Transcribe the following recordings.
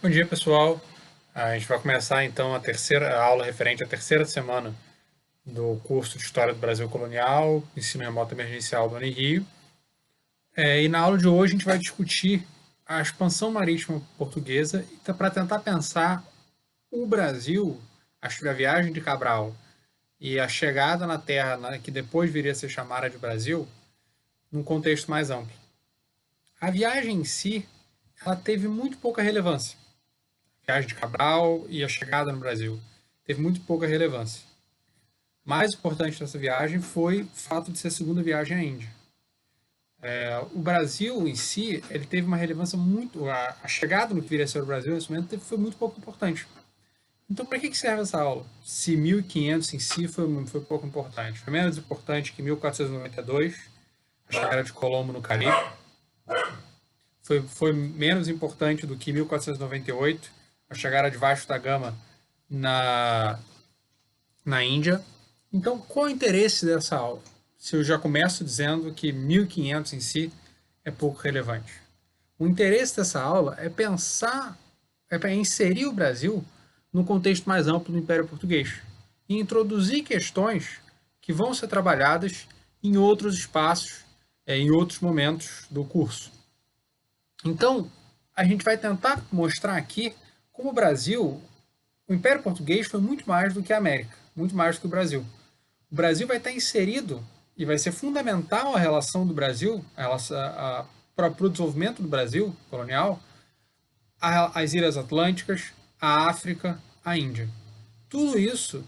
Bom dia, pessoal. A gente vai começar então a terceira aula referente à terceira semana do curso de História do Brasil Colonial, Ensino Remoto Emergencial do Unirio. E na aula de hoje a gente vai discutir a expansão marítima portuguesa para tentar pensar o Brasil, a viagem de Cabral e a chegada na Terra, que depois viria a ser chamada de Brasil, num contexto mais amplo. A viagem em si, ela teve muito pouca relevância. Viagem de Cabral e a chegada no Brasil. Teve muito pouca relevância. Mais importante dessa viagem foi o fato de ser a segunda viagem à Índia. O Brasil em si, ele teve uma relevância muito... A chegada no que viria a ser o Brasil nesse momento foi muito pouco importante. Então, para que serve essa aula? Se 1500 em si foi pouco importante. Foi menos importante que 1492, a chegada de Colombo no Caribe. Foi menos importante do que 1498, a chegada de Vasco da Gama na Índia. Então, qual é o interesse dessa aula? Se eu já começo dizendo que 1500 em si é pouco relevante. O interesse dessa aula é pensar, é para inserir o Brasil no contexto mais amplo do Império Português e introduzir questões que vão ser trabalhadas em outros espaços, em outros momentos do curso. Então, a gente vai tentar mostrar aqui como o Brasil, o Império Português foi muito mais do que a América, muito mais do que o Brasil. O Brasil vai estar inserido e vai ser fundamental a relação do Brasil, para o desenvolvimento do Brasil colonial, as Ilhas Atlânticas, a África, a Índia. Tudo isso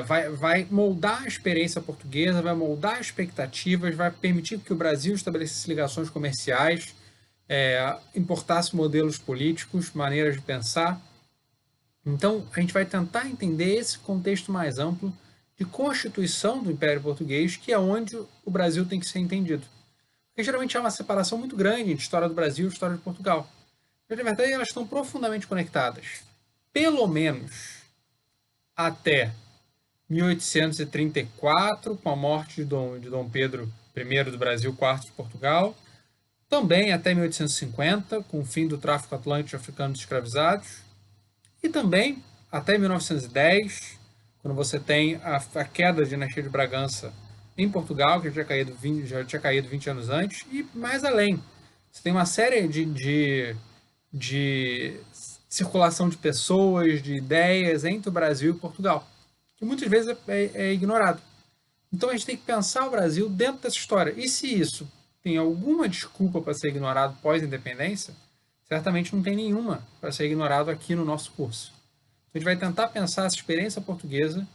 vai moldar a experiência portuguesa, vai moldar expectativas, vai permitir que o Brasil estabelecesse ligações comerciais, importasse modelos políticos, maneiras de pensar. Então, a gente vai tentar entender esse contexto mais amplo de constituição do Império Português, que é onde o Brasil tem que ser entendido. Porque geralmente há uma separação muito grande entre história do Brasil e história de Portugal. Mas, na verdade, elas estão profundamente conectadas. Pelo menos até 1834, com a morte de Dom Pedro I do Brasil, IV de Portugal. Também até 1850, com o fim do tráfico atlântico de africanos escravizados. E também até 1910, quando você tem a queda da dinastia de Bragança em Portugal, que já tinha caído 20 anos antes, e mais além. Você tem uma série de circulação de pessoas, de ideias entre o Brasil e Portugal, que muitas vezes é ignorado. Então a gente tem que pensar o Brasil dentro dessa história. E se isso tem alguma desculpa para ser ignorado pós-independência, certamente não tem nenhuma para ser ignorado aqui no nosso curso. Então, a gente vai tentar pensar essa experiência portuguesa,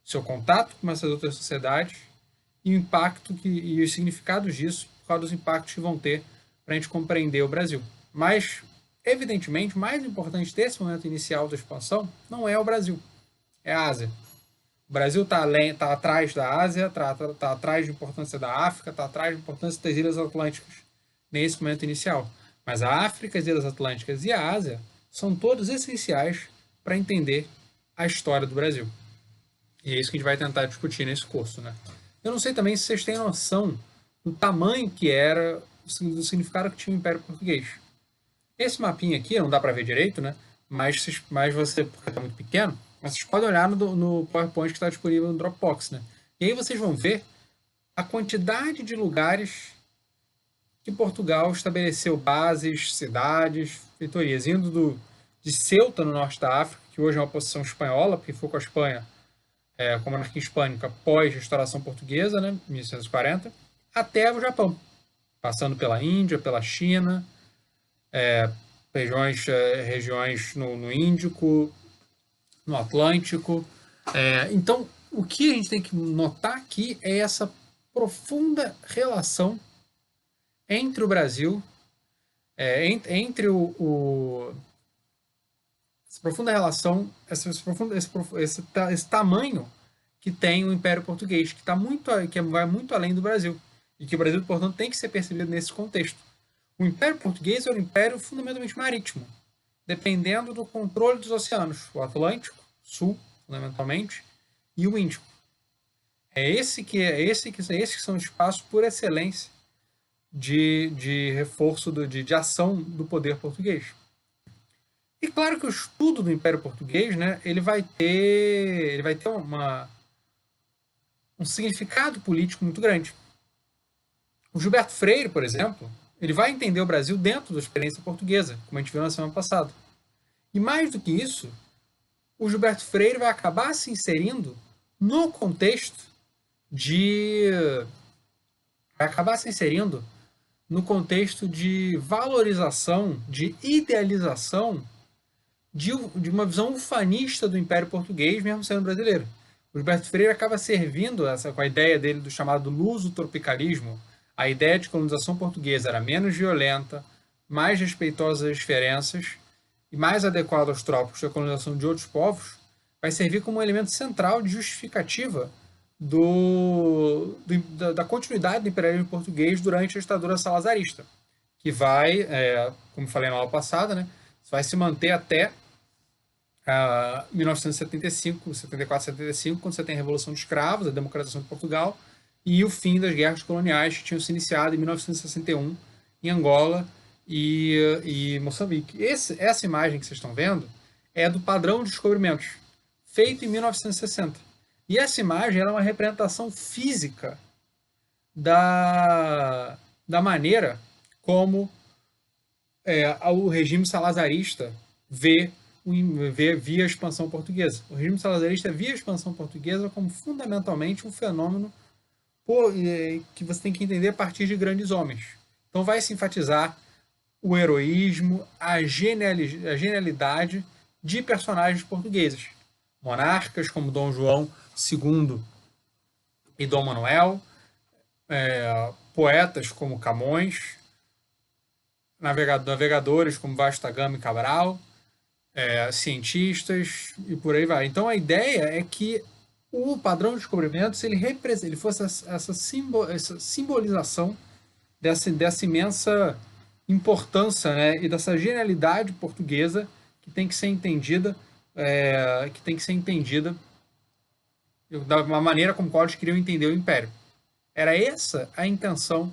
seu contato com essas outras sociedades e o impacto e os significados disso por causa dos impactos que vão ter para a gente compreender o Brasil. Mas, evidentemente, mais importante desse momento inicial da expansão não é o Brasil, é a Ásia. O Brasil está atrás da Ásia, está atrás de importância da África, está atrás de importância das Ilhas Atlânticas nesse momento inicial. Mas a África, as Ilhas Atlânticas e a Ásia são todos essenciais para entender a história do Brasil. E é isso que a gente vai tentar discutir nesse curso, né? Eu não sei também se vocês têm noção do tamanho que era, do significado que tinha o Império Português. Esse mapinha aqui, não dá para ver direito, né? Mas você, porque está muito pequeno, mas vocês podem olhar no PowerPoint que está disponível no Dropbox, né? E aí vocês vão ver a quantidade de lugares que Portugal estabeleceu bases, cidades, feitorias, indo de Ceuta, no norte da África, que hoje é uma posição espanhola, porque foi com a Espanha, com a monarquia hispânica pós-restauração portuguesa, né, 1640, até o Japão, passando pela Índia, pela China, regiões no Índico, no Atlântico. Então, o que a gente tem que notar aqui é essa profunda relação entre o Brasil, entre essa profunda relação, esse tamanho que tem o Império Português, que vai muito além do Brasil. E que o Brasil, portanto, tem que ser percebido nesse contexto. O Império Português é um império fundamentalmente marítimo, dependendo do controle dos oceanos, o Atlântico, Sul, fundamentalmente, e o Índico. Esses que são os espaços por excelência de reforço, de ação do poder português. E claro que o estudo do Império Português, né, ele vai ter um significado político muito grande. O Gilberto Freire, por exemplo, ele vai entender o Brasil dentro da experiência portuguesa, como a gente viu na semana passada. E mais do que isso, o Gilberto Freire vai acabar se inserindo no contexto de vai acabar se inserindo no contexto de valorização, de idealização de uma visão ufanista do Império Português, mesmo sendo brasileiro. O Gilberto Freire acaba servindo com a ideia dele do chamado luso-tropicalismo. A ideia de colonização portuguesa era menos violenta, mais respeitosa às diferenças e mais adequada aos trópicos da colonização de outros povos, vai servir como um elemento central de justificativa da continuidade do imperialismo português durante a ditadura salazarista, que vai, como falei na aula passada, né, vai se manter até 1975, 74, 75, quando você tem a Revolução de Escravos, a democratização de Portugal e o fim das guerras coloniais que tinham se iniciado em 1961 em Angola e Moçambique. Essa imagem que vocês estão vendo é do padrão de descobrimentos, feito em 1960. E essa imagem é uma representação física da maneira como o regime salazarista via a expansão portuguesa. O regime salazarista via a expansão portuguesa como fundamentalmente um fenômeno que você tem que entender a partir de grandes homens. Então vai se enfatizar o heroísmo, a genialidade de personagens portugueses. Monarcas como Dom João II e Dom Manuel, poetas como Camões, navegadores como Vasco da Gama e Cabral, cientistas e por aí vai. Então a ideia é que o padrão de descobrimentos ele fosse essa simbolização dessa imensa importância, né, e dessa genialidade portuguesa que tem que ser entendida da maneira como eles queriam entender o Império. Era essa a intenção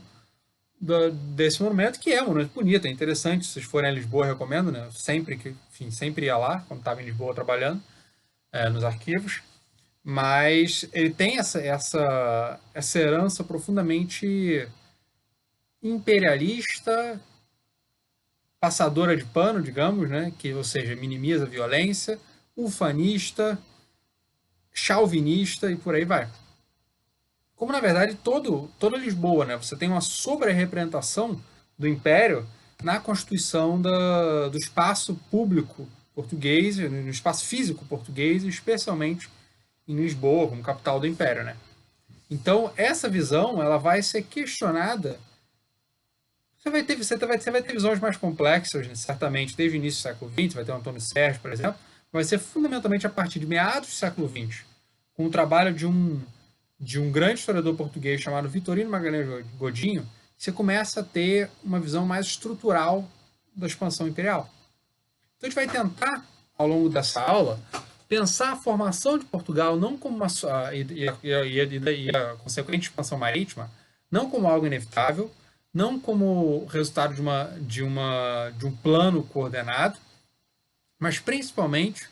desse monumento, que é um monumento bonito, é interessante. Se vocês forem a Lisboa, eu recomendo, né? Sempre ia lá, quando estava em Lisboa trabalhando, nos arquivos. Mas ele tem essa herança profundamente imperialista, passadora de pano, digamos, né? Ou seja, minimiza a violência, ufanista, chauvinista e por aí vai. Como, na verdade, toda Lisboa, né? Você tem uma sobre-representação do Império na constituição do espaço público português, no espaço físico português, especialmente em Lisboa, como capital do Império, né? Então, essa visão ela vai ser questionada. Você vai ter visões mais complexas, né? Certamente, desde o início do século XX, vai ter o Antônio Sérgio, por exemplo, vai ser fundamentalmente a partir de meados do século XX, com o trabalho de um grande historiador português chamado Vitorino Magalhães Godinho, você começa a ter uma visão mais estrutural da expansão imperial. Então a gente vai tentar, ao longo dessa aula, pensar a formação de Portugal não como e a consequente expansão marítima, não como algo inevitável, não como resultado de um plano coordenado, mas principalmente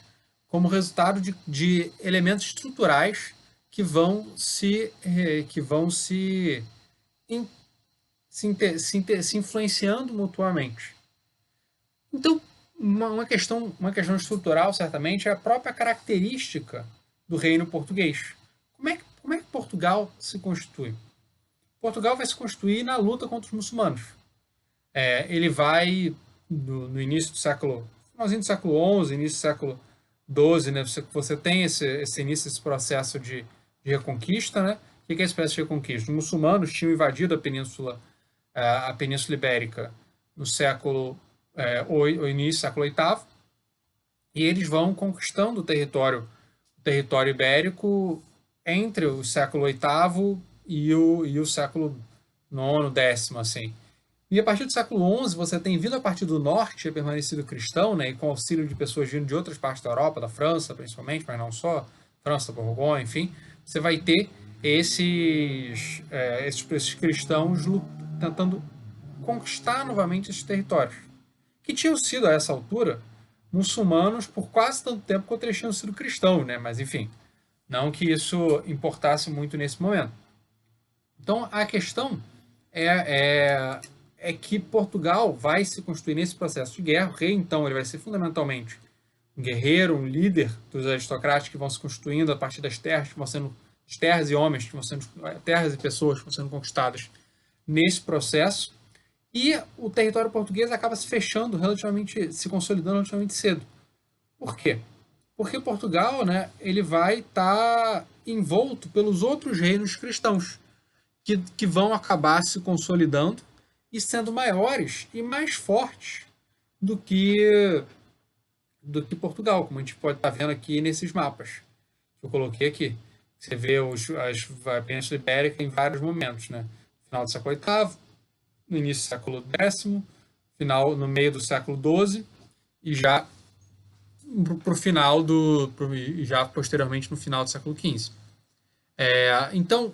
como resultado de elementos estruturais que vão se influenciando mutuamente. Então, uma questão estrutural, certamente, é a própria característica do reino português. Como é que Portugal se constitui? Portugal vai se constituir na luta contra os muçulmanos. Ele vai, no início do século, finalzinho do século XI, início do século XII, né, você tem esse início, esse processo de reconquista, né? O que é esse processo de reconquista? Os muçulmanos tinham invadido a Península Ibérica no início do século VIII, e eles vão conquistando o território ibérico entre o século VIII e o século IX, X, assim. E a partir do século XI, você tem vindo a partir do norte, permanecido cristão, né, e com auxílio de pessoas vindo de outras partes da Europa, da França principalmente, mas não só, França, Borgonha, enfim, você vai ter esses cristãos tentando conquistar novamente esses territórios, que tinham sido, a essa altura, muçulmanos por quase tanto tempo quanto eles tinham sido cristãos, né? Mas enfim, não que isso importasse muito nesse momento. Então a questão é que Portugal vai se construir nesse processo de guerra. O rei, então, ele vai ser fundamentalmente um guerreiro, um líder dos aristocratas que vão se construindo a partir das terras que vão sendo terras e homens que vão sendo terras e pessoas que vão sendo conquistadas nesse processo. E o território português acaba se fechando relativamente, se consolidando relativamente cedo. Por quê? Porque Portugal, né, ele vai estar envolto pelos outros reinos cristãos que vão acabar se consolidando e sendo maiores e mais fortes do que Portugal, como a gente pode estar vendo aqui nesses mapas que eu coloquei aqui. Você vê a Península Ibérica em vários momentos, né? Final do século VIII, no início do século X, no meio do século XII e já para o final já posteriormente no final do século XV. Então,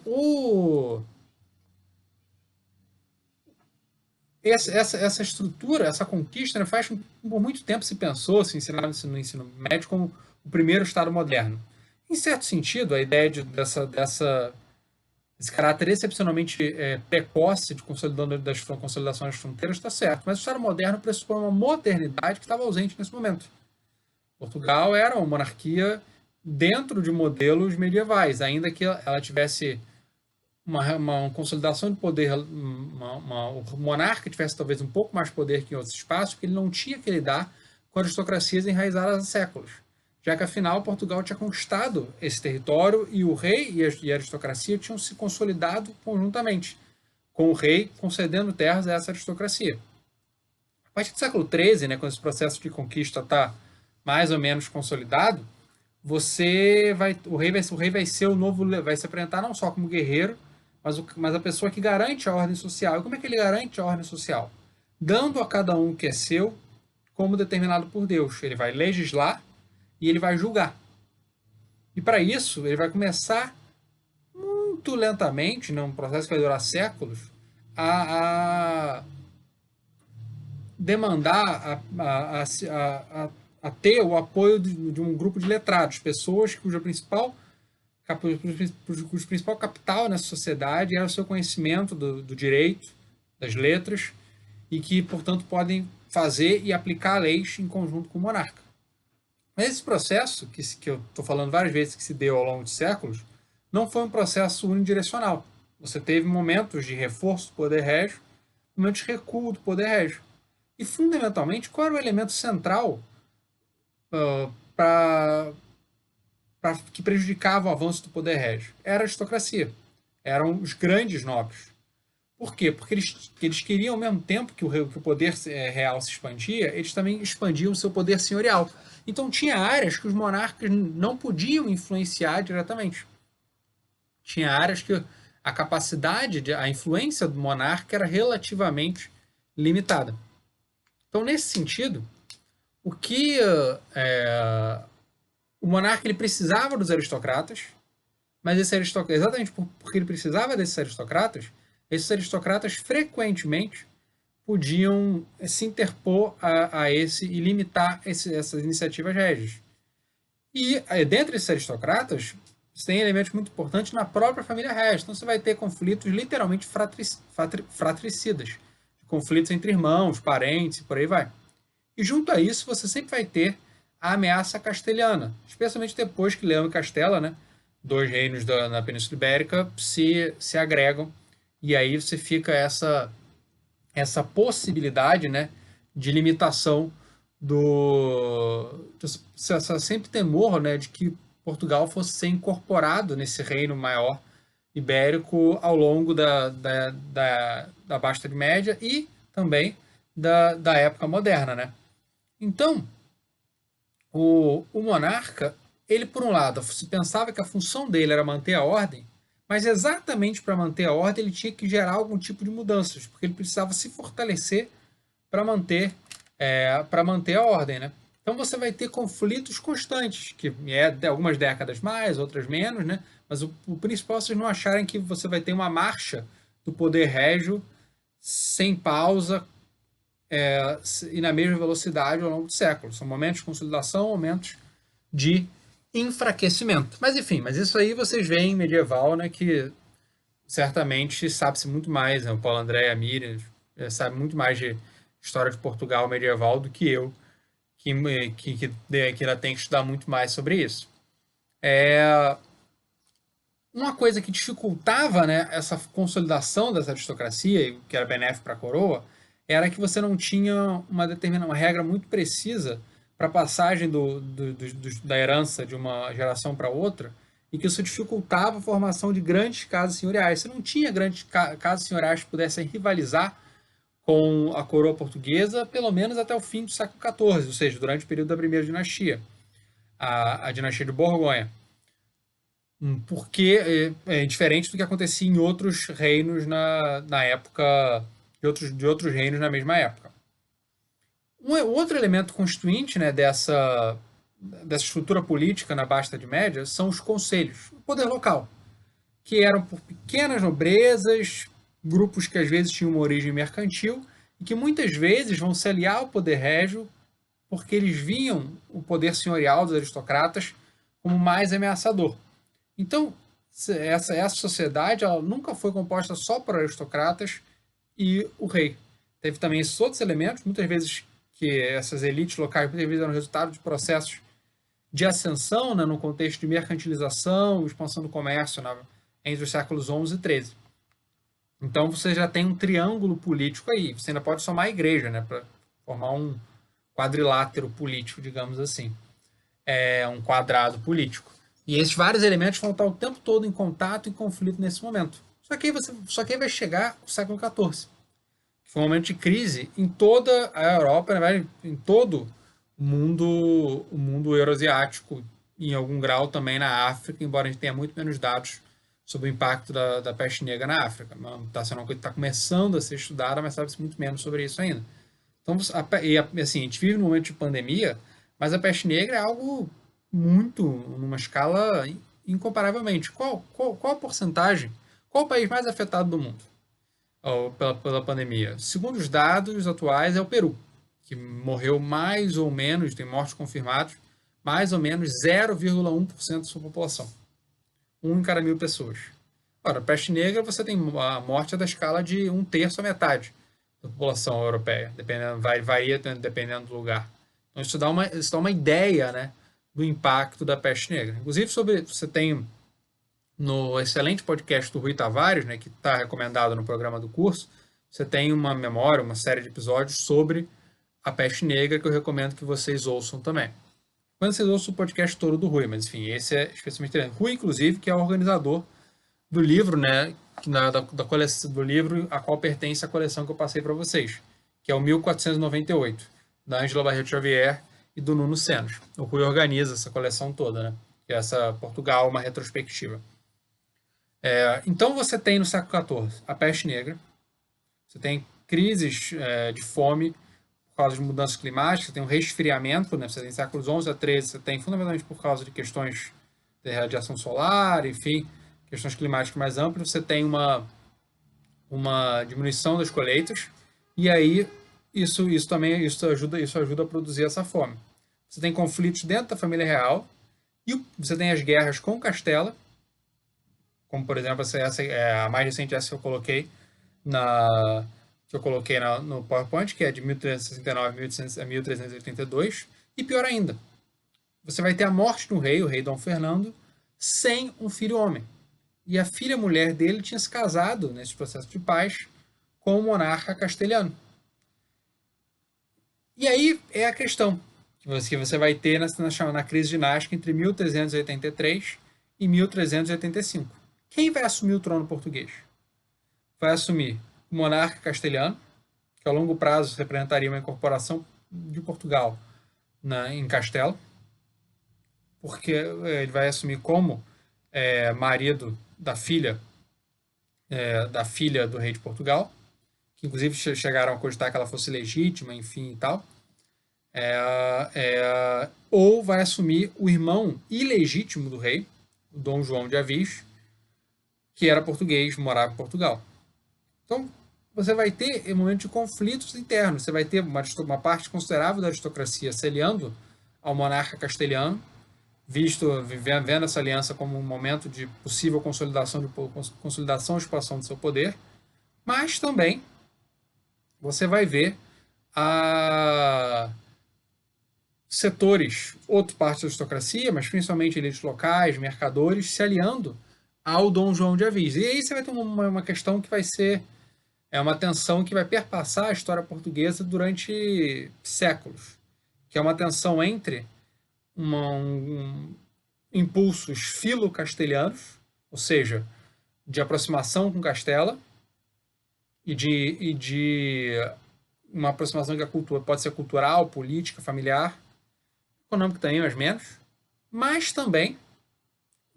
essa estrutura, essa conquista, né, faz por muito tempo se pensou, se ensinava no ensino médio como o primeiro Estado moderno. Em certo sentido, a ideia desse caráter excepcionalmente precoce de consolidação das fronteiras está certo, mas o Estado moderno pressupõe uma modernidade que estava ausente nesse momento. Portugal era uma monarquia dentro de modelos medievais, ainda que ela tivesse uma consolidação de poder, o monarca tivesse talvez um pouco mais poder que em outros espaços, porque ele não tinha que lidar com aristocracias enraizadas há séculos, já que afinal Portugal tinha conquistado esse território e o rei e a aristocracia tinham se consolidado conjuntamente, com o rei concedendo terras a essa aristocracia. A partir do século XIII, né, quando esse processo de conquista está mais ou menos consolidado, o rei vai ser o novo, vai se apresentar não só como guerreiro, mas a pessoa que garante a ordem social. E como é que ele garante a ordem social? Dando a cada um que é seu como determinado por Deus. Ele vai legislar e ele vai julgar. E para isso, ele vai começar muito lentamente, num processo que vai durar séculos, a demandar, a ter o apoio de um grupo de letrados, pessoas cujo principal capital nessa sociedade era o seu conhecimento do direito, das letras, e que, portanto, podem fazer e aplicar leis em conjunto com o monarca. Mas esse processo, que eu estou falando várias vezes que se deu ao longo de séculos, não foi um processo unidirecional. Você teve momentos de reforço do poder régio, momentos de recuo do poder régio. E, fundamentalmente, qual era o elemento central que prejudicava o avanço do poder régio? Era a aristocracia. Eram os grandes nobres. Por quê? Porque eles queriam, ao mesmo tempo que o poder real se expandia, eles também expandiam o seu poder senhorial. Então tinha áreas que os monarcas não podiam influenciar diretamente. Tinha áreas que a capacidade, a influência do monarca era relativamente limitada. Então, nesse sentido, o que o monarca ele precisava dos aristocratas, mas exatamente porque ele precisava desses aristocratas, esses aristocratas frequentemente podiam se interpor a esse e limitar essas iniciativas régias. E dentre esses aristocratas, você tem elementos muito importantes na própria família régia. Então você vai ter conflitos literalmente fratricidas, conflitos entre irmãos, parentes e por aí vai. E junto a isso você sempre vai ter a ameaça castelhana, especialmente depois que Leão e Castela, né, dois reinos na Península Ibérica, se agregam. E aí você fica essa possibilidade, né, de limitação sempre temor, né, de que Portugal fosse ser incorporado nesse reino maior ibérico ao longo da Baixa Idade Média e também da época moderna, né? Então, o monarca, ele por um lado, se pensava que a função dele era manter a ordem, mas exatamente para manter a ordem ele tinha que gerar algum tipo de mudanças, porque ele precisava se fortalecer para manter a ordem, né? Então você vai ter conflitos constantes, que de algumas décadas mais, outras menos, né? Mas o principal é vocês não acharem que você vai ter uma marcha do poder régio sem pausa, e na mesma velocidade ao longo do século. São momentos de consolidação, momentos de enfraquecimento. Mas enfim, mas isso aí vocês veem em medieval, né, que certamente sabe-se muito mais, né, o Paulo André, a Miriam, sabe muito mais de história de Portugal medieval do que eu, que ainda tem que estudar muito mais sobre isso. Uma coisa que dificultava, né, essa consolidação dessa aristocracia, que era benéfico para a coroa, era que você não tinha uma regra muito precisa para a passagem da herança de uma geração para outra, e que isso dificultava a formação de grandes casas senhoriais. Você não tinha grandes casas senhoriais que pudessem rivalizar com a coroa portuguesa, pelo menos até o fim do século XIV, ou seja, durante o período da primeira dinastia, a dinastia de Borgonha. Porque é diferente do que acontecia em outros reinos na época, de outros reinos na mesma época. Outro elemento constituinte, né, dessa estrutura política na Baixa Idade Média são os conselhos, o poder local, que eram por pequenas nobrezas, grupos que às vezes tinham uma origem mercantil e que muitas vezes vão se aliar ao poder régio porque eles viam o poder senhorial dos aristocratas como mais ameaçador. Então, essa sociedade ela nunca foi composta só por aristocratas e o rei. Teve também esses outros elementos, muitas vezes que essas elites locais muitas vezes eram resultado de processos de ascensão, né, no contexto de mercantilização, expansão do comércio entre os séculos XI e XIII. Então você já tem um triângulo político aí. Você ainda pode somar a igreja, né, para formar um quadrilátero político, digamos assim. Um quadrado político. E esses vários elementos vão estar o tempo todo em contato e conflito nesse momento. Só que aí vai chegar o século XIV, que foi um momento de crise em toda a Europa, na verdade, em todo o mundo euroasiático, em algum grau também na África, embora a gente tenha muito menos dados sobre o impacto da peste negra na África. Está sendo uma coisa que está começando a ser estudada, mas sabe-se muito menos sobre isso ainda. Então, assim, a gente vive num momento de pandemia, mas a peste negra é algo muito, numa escala incomparavelmente. Qual a porcentagem? Qual o país mais afetado do mundo pela pandemia? Segundo os dados atuais, é o Peru, que morreu mais ou menos, tem mortes confirmadas, mais ou menos 0,1% da sua população. 1 em cada 1.000 pessoas. Ora, a peste negra, você tem a morte da escala de 1/3 a metade da população europeia, varia dependendo do lugar. Então, isso dá uma ideia, né, do impacto da peste negra. Inclusive, você tem no excelente podcast do Rui Tavares, né, que está recomendado no programa do curso, você tem uma memória, uma série de episódios sobre a peste negra que eu recomendo que vocês ouçam também. Quando vocês ouçam o podcast todo do Rui, mas enfim, esse é especialmente interessante. Rui, inclusive, que é o organizador do livro, né, da coleção do livro a qual pertence a coleção que eu passei para vocês, que é o 1498, da Ângela Barreto Xavier e do Nuno Senos. O Rui organiza essa coleção toda, né, que é essa Portugal, uma retrospectiva. Então você tem no século XIV a peste negra, você tem crises de fome por causa de mudanças climáticas, você tem um resfriamento, né, você tem séculos XI a XIII, você tem fundamentalmente por causa de questões de radiação solar, enfim, questões climáticas mais amplas, você tem uma diminuição das colheitas, e aí isso ajuda a produzir essa fome. Você tem conflitos dentro da família real, e você tem as guerras com Castela, como por exemplo a mais recente, essa que eu coloquei no PowerPoint, que é de 1369 a 1382, e pior ainda, você vai ter a morte do rei, o rei Dom Fernando, sem um filho homem. E a filha mulher dele tinha se casado nesse processo de paz com o monarca castelhano. E aí é a questão que você vai ter na crise dinástica entre 1383 e 1385. Quem vai assumir o trono português? Vai assumir o monarca castelhano, que a longo prazo representaria uma incorporação de Portugal em Castelo, porque ele vai assumir como marido da filha do rei de Portugal, que inclusive chegaram a cogitar que ela fosse legítima, enfim e tal. Ou vai assumir o irmão ilegítimo do rei, o Dom João de Avis, que era português, morava em Portugal. Então, você vai ter um momento de conflitos internos. Você vai ter uma parte considerável da aristocracia se aliando ao monarca castelhano, vendo essa aliança como um momento de possível consolidação e expansão do seu poder, mas também você vai ver a setores, outra parte da aristocracia, mas principalmente elites locais, mercadores, se aliando ao Dom João de Avis. E aí você vai ter uma questão que vai ser uma tensão que vai perpassar a história portuguesa durante séculos, que é uma tensão entre impulsos filo-castelhanos, ou seja, de aproximação com Castela, e de uma aproximação que a cultura pode ser cultural, política, familiar, econômica também, mas menos, mas também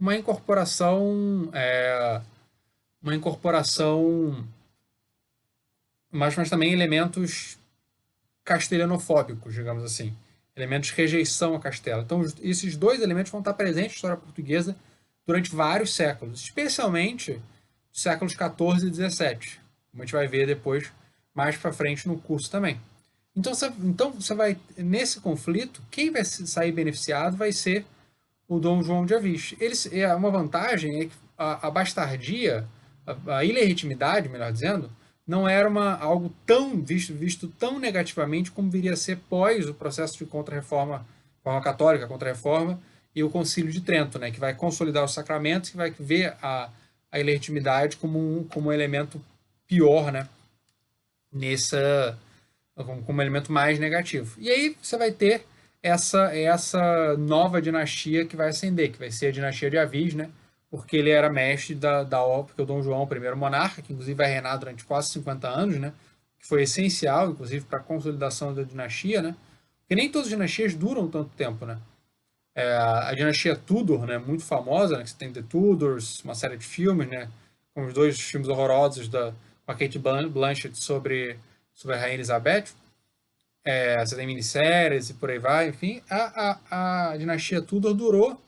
uma incorporação, mas também elementos castelhanofóbicos, digamos assim, elementos de rejeição a Castela. Então, esses dois elementos vão estar presentes na história portuguesa durante vários séculos, especialmente séculos 14 e 17, como a gente vai ver depois, mais para frente no curso também. Então você vai, nesse conflito, quem vai sair beneficiado vai ser o Dom João de Avis. Uma vantagem é que a bastardia, a ilegitimidade, melhor dizendo, não era algo tão visto tão negativamente como viria a ser pós o processo de contra-reforma, reforma católica, contra-reforma, e o Concílio de Trento, né, que vai consolidar os sacramentos, que vai ver a ilegitimidade como um elemento pior, né, como um elemento mais negativo. E aí você vai ter essa nova dinastia que vai ascender, que vai ser a dinastia de Avis, né? Porque ele era mestre da obra, porque o Dom João, o primeiro monarca, que inclusive vai reinar durante quase 50 anos, né? Que foi essencial, inclusive, para a consolidação da dinastia, né? Porque nem todas as dinastias duram tanto tempo, né? A dinastia Tudor, né? Muito famosa, né? Que você tem The Tudors, uma série de filmes, né? Com os dois filmes horrorosos com a Kate Blanchett sobre a Rainha Elizabeth. Você tem minisséries e por aí vai, enfim. A dinastia Tudor durou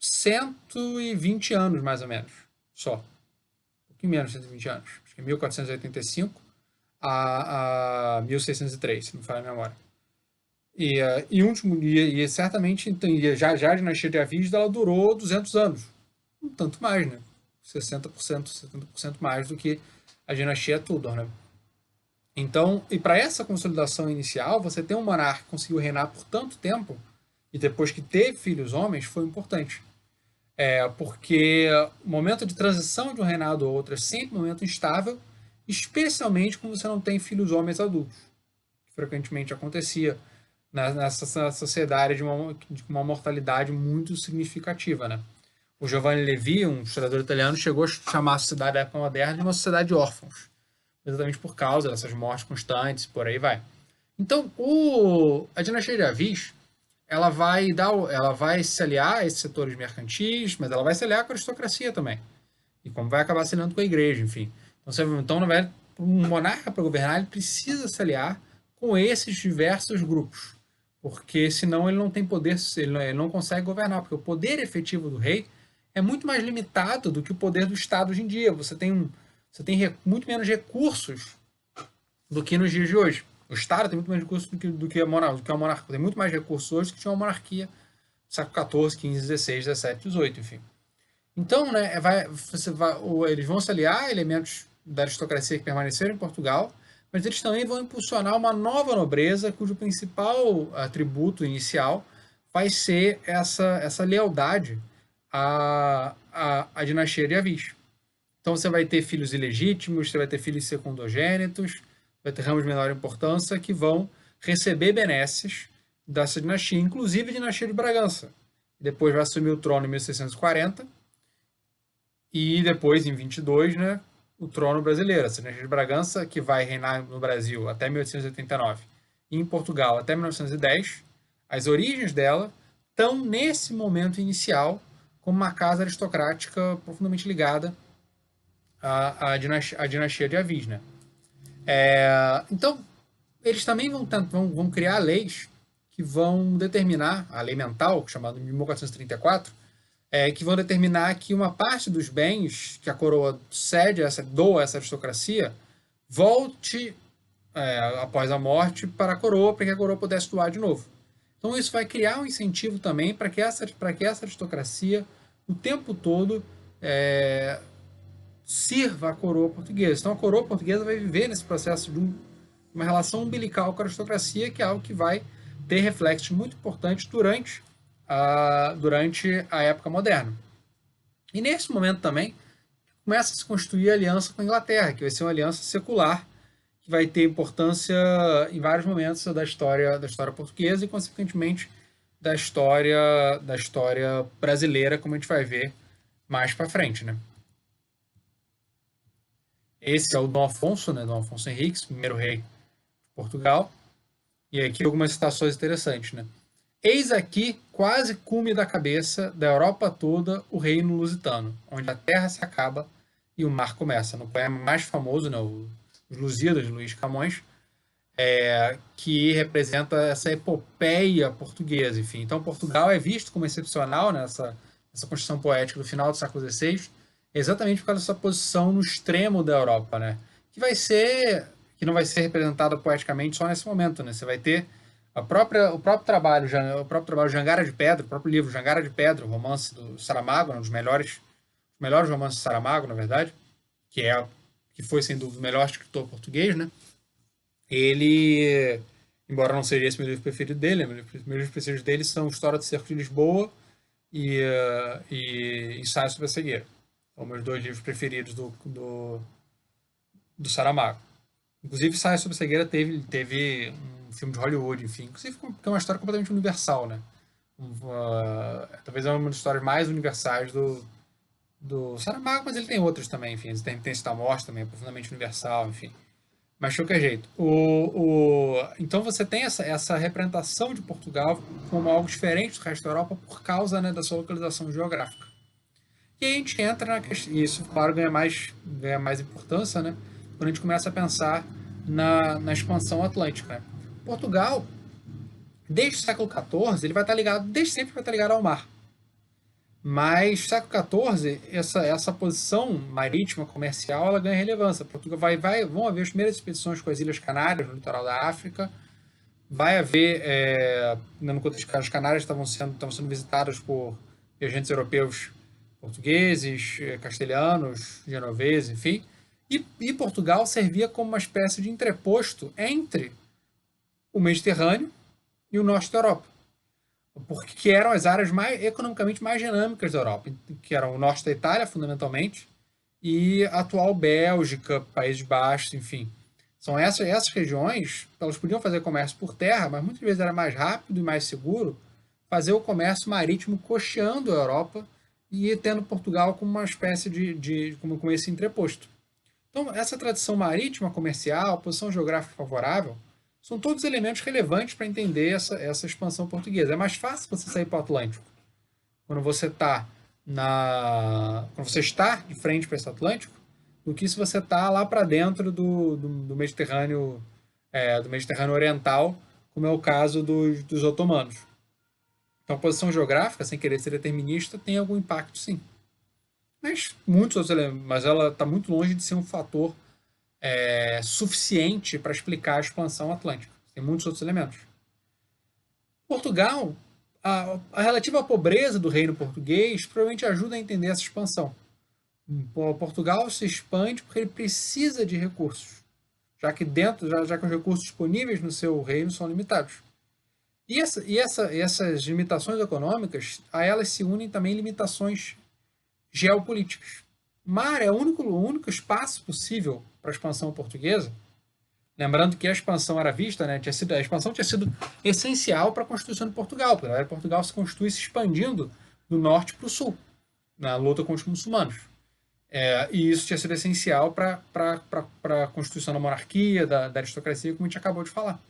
120 anos, mais ou menos, só. Um pouquinho menos de 120 anos. Acho que 1485 a 1603, se não me falha a memória. E certamente, então, já a dinastia de Avis, ela durou 200 anos. Um tanto mais, né? 60%, 70% mais do que a dinastia Tudor, né? Então, e para essa consolidação inicial, você ter um monarca que conseguiu reinar por tanto tempo, e depois que teve filhos homens, foi importante. Porque o momento de transição de um reinado a outro é sempre um momento instável, especialmente quando você não tem filhos homens adultos, que frequentemente acontecia nessa sociedade de uma mortalidade muito significativa, né? O Giovanni Levi, um historiador italiano, chegou a chamar a sociedade da época moderna de uma sociedade de órfãos, exatamente por causa dessas mortes constantes, por aí vai. Então, a dinastia de Avis, ela vai se aliar a esses setores mercantis, mas ela vai se aliar com a aristocracia também. E como vai acabar se aliando com a igreja, enfim. Então, na verdade, um monarca para governar, ele precisa se aliar com esses diversos grupos. Porque senão ele não tem poder, ele não consegue governar. Porque o poder efetivo do rei é muito mais limitado do que o poder do Estado hoje em dia. Você tem muito menos recursos do que nos dias de hoje. O Estado tem muito mais recursos do que a monarquia. Tem muito mais recursos hoje do que tinha uma monarquia no século XIV, XV, XVI, XVII, XVIII, enfim. Então, né, eles vão se aliar a elementos da aristocracia que permaneceram em Portugal, mas eles também vão impulsionar uma nova nobreza cujo principal atributo inicial vai ser essa lealdade à dinastia de Avis. Então você vai ter filhos ilegítimos, você vai ter filhos secundogênitos, vai ter ramos de menor importância que vão receber benesses dessa dinastia, inclusive a dinastia de Bragança. Depois vai assumir o trono em 1640 e depois, em 22, né, o trono brasileiro. Essa dinastia de Bragança, que vai reinar no Brasil até 1889 e em Portugal até 1910, as origens dela estão nesse momento inicial como uma casa aristocrática profundamente ligada à dinastia de Avis, né? Então, eles também vão criar leis que vão determinar, a lei mental, chamada de 1434, que vão determinar que uma parte dos bens que a coroa doa a essa aristocracia volte após a morte para a coroa, para que a coroa pudesse doar de novo. Então isso vai criar um incentivo também para que essa aristocracia o tempo todo sirva a coroa portuguesa. Então a coroa portuguesa vai viver nesse processo de uma relação umbilical com a aristocracia, que é algo que vai ter reflexos muito importantes durante a época moderna. E nesse momento também começa a se construir a aliança com a Inglaterra, que vai ser uma aliança secular, que vai ter importância em vários momentos da história portuguesa e, consequentemente, da história brasileira, como a gente vai ver mais para frente, né? Esse é o Dom Afonso, né? Dom Afonso Henriques, primeiro rei de Portugal. E aqui algumas citações interessantes, né? Eis aqui, quase cume da cabeça da Europa toda, o reino lusitano, onde a terra se acaba e o mar começa. No poema mais famoso, né, Os Lusíadas, de Luís Camões, que representa essa epopeia portuguesa. Enfim, então Portugal é visto como excepcional nessa construção poética do final do século XVI, exatamente por causa dessa posição no extremo da Europa, né? Que não vai ser representada poeticamente só nesse momento, né? Você vai ter o próprio trabalho Jangara de Pedra, o próprio livro Jangara de Pedra, o romance do Saramago, um dos melhores romances do Saramago, na verdade, que foi sendo o melhor escritor português, né? Ele, embora não seja esse meu livro preferido dele, meus livros preferidos dele são História do Cerco de Lisboa e Ensaio sobre a Cegueira. São meus dois livros preferidos do Saramago. Inclusive, Ensaio sobre a Cegueira teve um filme de Hollywood, enfim. Inclusive, porque é uma história completamente universal, né? Talvez é uma das histórias mais universais do Saramago, mas ele tem outras também, enfim. Ele tem Star Wars também, é profundamente universal, enfim. Mas de qualquer jeito. Então você tem essa representação de Portugal como algo diferente do resto da Europa por causa, né, da sua localização geográfica. E aí a gente entra na questão, e isso, claro, ganha mais importância, né, quando a gente começa a pensar na expansão atlântica. Né? Portugal, desde o século XIV, ele vai estar ligado, desde sempre vai estar ligado ao mar. Mas no século XIV, essa posição marítima, comercial, ela ganha relevância. Portugal vão haver as primeiras expedições com as Ilhas Canárias, no litoral da África. Vai haver, no contexto que as Canárias estavam sendo visitadas por viajantes europeus portugueses, castelhanos, genoveses, enfim. E Portugal servia como uma espécie de entreposto entre o Mediterrâneo e o norte da Europa, porque eram as áreas economicamente mais dinâmicas da Europa, que eram o norte da Itália, fundamentalmente, e a atual Bélgica, Países Baixos, enfim. São essas regiões, elas podiam fazer comércio por terra, mas muitas vezes era mais rápido e mais seguro fazer o comércio marítimo costeando a Europa e tendo Portugal como uma espécie como esse entreposto. Então, essa tradição marítima comercial, posição geográfica favorável, são todos elementos relevantes para entender essa expansão portuguesa. É mais fácil você sair para o Atlântico quando você está de frente para esse Atlântico do que se você está lá para dentro do Mediterrâneo, do Mediterrâneo Oriental, como é o caso dos otomanos. Então, a posição geográfica, sem querer ser determinista, tem algum impacto, sim. Mas mas ela está muito longe de ser um fator suficiente para explicar a expansão atlântica. Tem muitos outros elementos. Portugal, a relativa pobreza do reino português provavelmente ajuda a entender essa expansão. Portugal se expande porque ele precisa de recursos, já que os recursos disponíveis no seu reino são limitados. Essas limitações econômicas, a elas se unem também limitações geopolíticas. Mar é o único espaço possível para a expansão portuguesa. Lembrando que a expansão era vista, né, a expansão tinha sido essencial para a Constituição de Portugal, porque Portugal se constitui se expandindo do norte para o sul, na luta contra os muçulmanos. E isso tinha sido essencial para a constituição da monarquia, da aristocracia, como a gente acabou de falar.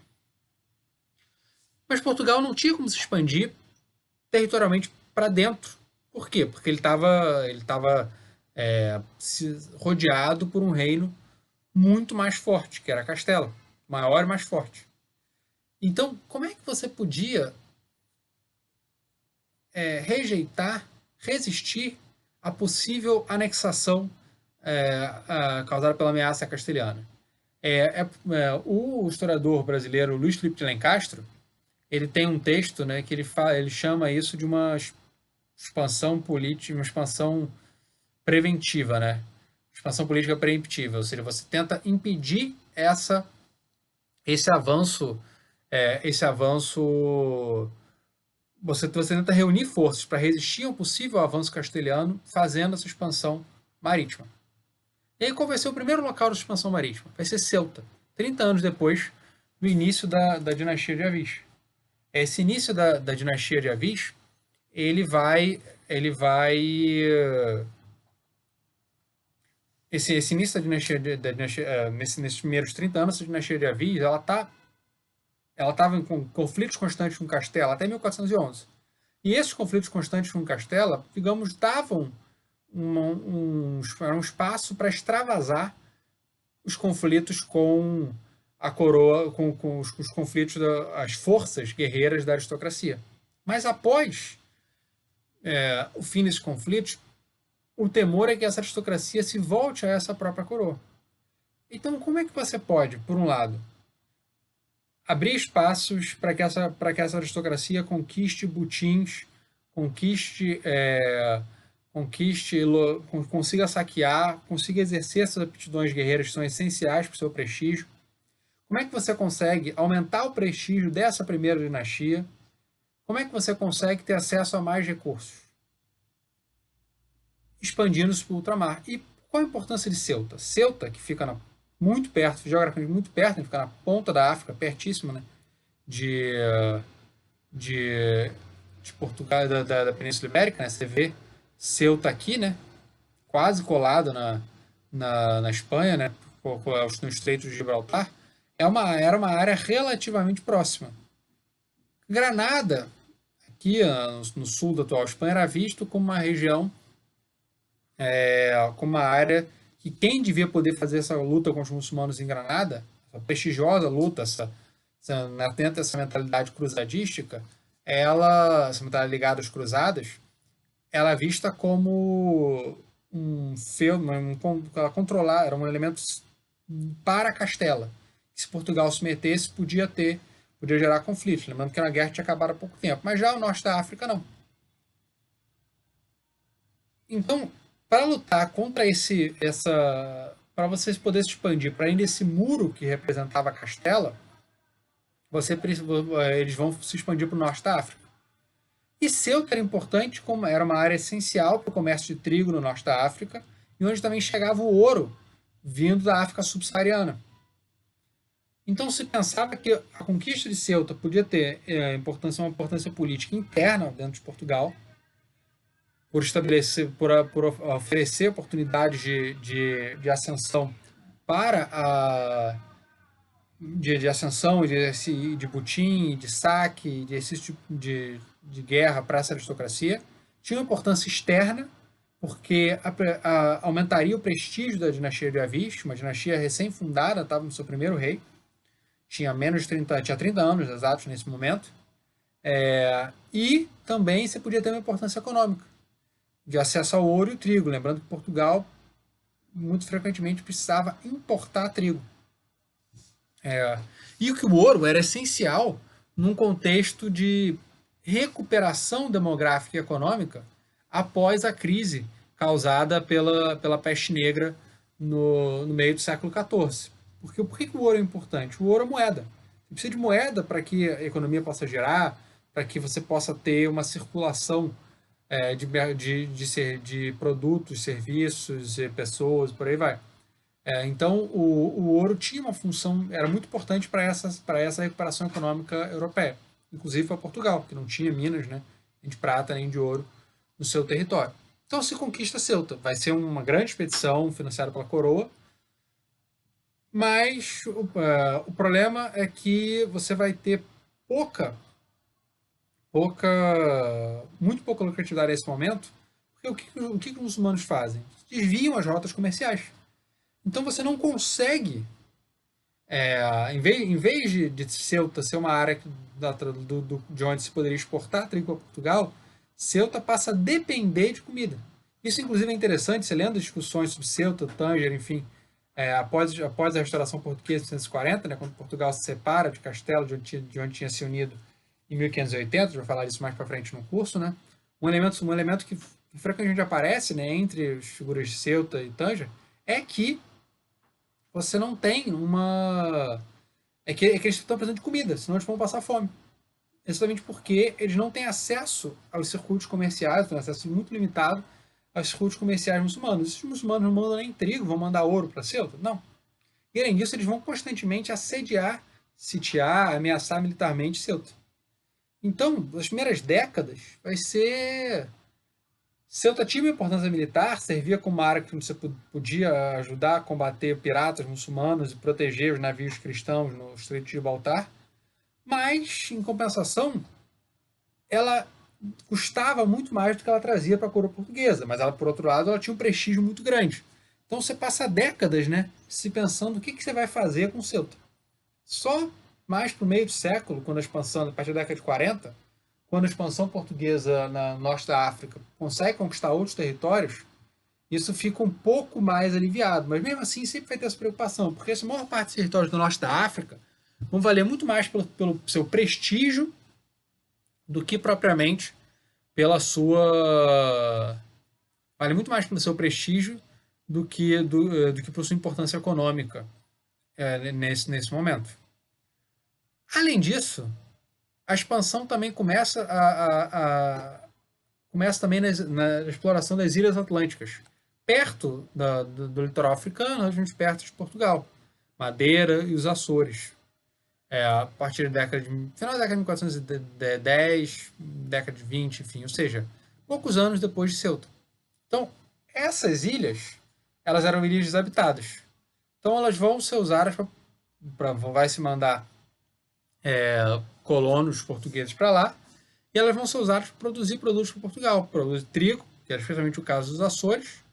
Mas Portugal não tinha como se expandir territorialmente para dentro. Por quê? Porque ele estava rodeado por um reino muito mais forte, que era Castela, maior e mais forte. Então, como é que você podia resistir à possível anexação causada pela ameaça castelhana? O historiador brasileiro Luiz Felipe de Lencastre, ele tem um texto, né, que ele chama isso de uma expansão política, uma expansão preventiva, né? Expansão política preemptiva, ou seja, você tenta impedir esse avanço, esse avanço, você tenta reunir forças para resistir ao possível avanço castelhano, fazendo essa expansão marítima. E aí qual vai ser o primeiro local de expansão marítima? Vai ser Ceuta, 30 anos depois do início da dinastia de Avis. Esse início da dinastia de Avis, ele vai, ele vai esse início nesses primeiros 30 anos, a dinastia de Avis, ela estava em conflitos constantes com Castela até 1411. E esses conflitos constantes com Castela, digamos, davam um espaço para extravasar os conflitos com a coroa, com os conflitos das forças guerreiras da aristocracia. Mas após o fim desses conflitos, o temor é que essa aristocracia se volte a essa própria coroa. Então, como é que você pode, por um lado, abrir espaços para que essa aristocracia conquiste butins, conquiste, consiga saquear, consiga exercer essas aptidões guerreiras que são essenciais para o seu prestígio? Como é que você consegue aumentar o prestígio dessa primeira dinastia? Como é que você consegue ter acesso a mais recursos? Expandindo-se para o ultramar. E qual a importância de Ceuta? Ceuta, que fica muito perto, geograficamente muito perto, fica na ponta da África, pertíssimo, né, de, de, de Portugal, da Península Ibérica, né? Você vê Ceuta aqui, né, quase colado na Espanha, né, no Estreito de Gibraltar. Era uma área relativamente próxima. Granada, aqui no sul da atual Espanha, era visto como uma região, como uma área que quem devia poder fazer essa luta contra os muçulmanos em Granada, essa prestigiosa luta, atenta a essa mentalidade cruzadística, essa mentalidade ligada às cruzadas, ela é vista como controlar, era um elemento para Castela. Se Portugal se metesse, podia gerar conflitos. Lembrando que a guerra tinha acabado há pouco tempo. Mas já o norte da África, não. Então, para lutar contra para vocês poderem se expandir para ainda esse muro que representava Castela, eles vão se expandir para o norte da África. E Ceuta era importante, como era uma área essencial para o comércio de trigo no norte da África, e onde também chegava o ouro vindo da África subsaariana. Então se pensava que a conquista de Ceuta podia ter uma importância política interna dentro de Portugal, por oferecer oportunidades de ascensão de ascensão, de butim, de saque, de exercício de guerra para essa aristocracia. Tinha uma importância externa, porque aumentaria o prestígio da dinastia de Avis, uma dinastia recém-fundada, estava no seu primeiro rei, tinha 30 anos exatos nesse momento, e também você podia ter uma importância econômica, de acesso ao ouro e o trigo, lembrando que Portugal muito frequentemente precisava importar trigo. E que o ouro era essencial num contexto de recuperação demográfica e econômica após a crise causada pela peste negra no meio do século XIV. Por que o ouro é importante? O ouro é moeda. Você precisa de moeda para que a economia possa gerar, para que você possa ter uma circulação de produtos, serviços, pessoas, por aí vai. Então, o ouro tinha uma função, era muito importante para essa recuperação econômica europeia, inclusive para Portugal, que não tinha minas, né, nem de prata nem de ouro no seu território. Então, se conquista Ceuta. Vai ser uma grande expedição financiada pela coroa, mas o problema é que você vai ter muito pouca lucratividade nesse momento, porque o que os muçulmanos fazem? Desviam as rotas comerciais. Então você não consegue, em vez de Ceuta ser uma área de onde se poderia exportar trigo para Portugal, Ceuta passa a depender de comida. Isso, inclusive, é interessante, você lendo discussões sobre Ceuta, Tanger, enfim, após a restauração portuguesa de 1840, né, quando Portugal se separa de Castelo, de onde tinha se unido em 1580, a gente vai falar disso mais para frente no curso, né? Um elemento que frequentemente aparece, né, entre as figuras de Ceuta e Tânger é que você não tem uma... é que eles estão precisando de comida, senão eles vão passar fome. Exatamente porque eles não têm acesso aos circuitos comerciais, têm acesso muito limitado aos circuitos comerciais muçulmanos. Esses muçulmanos não mandam nem trigo, vão mandar ouro para Ceuta? Não. E além disso, eles vão constantemente assediar, sitiar, ameaçar militarmente Ceuta. Então, as primeiras décadas vai ser... Ceuta tinha uma importância militar, servia como uma área que você podia ajudar a combater piratas muçulmanos e proteger os navios cristãos no Estreito de Gibraltar, mas, em compensação, ela custava muito mais do que ela trazia para a coroa portuguesa, mas ela, por outro lado, ela tinha um prestígio muito grande. Então você passa décadas, né, se pensando o que você vai fazer com Ceuta. Só mais para o meio do século, quando a expansão, a partir da década de 40, quando a expansão portuguesa no norte da África consegue conquistar outros territórios, isso fica um pouco mais aliviado. Mas mesmo assim sempre vai ter essa preocupação, porque a maior parte dos territórios do norte da África vão valer muito mais pelo seu prestígio do que propriamente pela sua... Vale muito mais pelo seu prestígio do que por sua importância econômica nesse momento. Além disso, a expansão também começa também na exploração das ilhas atlânticas, perto do litoral africano, perto de Portugal, Madeira e os Açores. A partir da final da década de 1410, década de 20, enfim, ou seja, poucos anos depois de Ceuta. Então, essas ilhas, elas eram ilhas desabitadas. Então, elas vão ser usadas vai se mandar colonos portugueses para lá, e elas vão ser usadas para produzir produtos para Portugal. Produzir trigo, que era especialmente o caso dos Açores,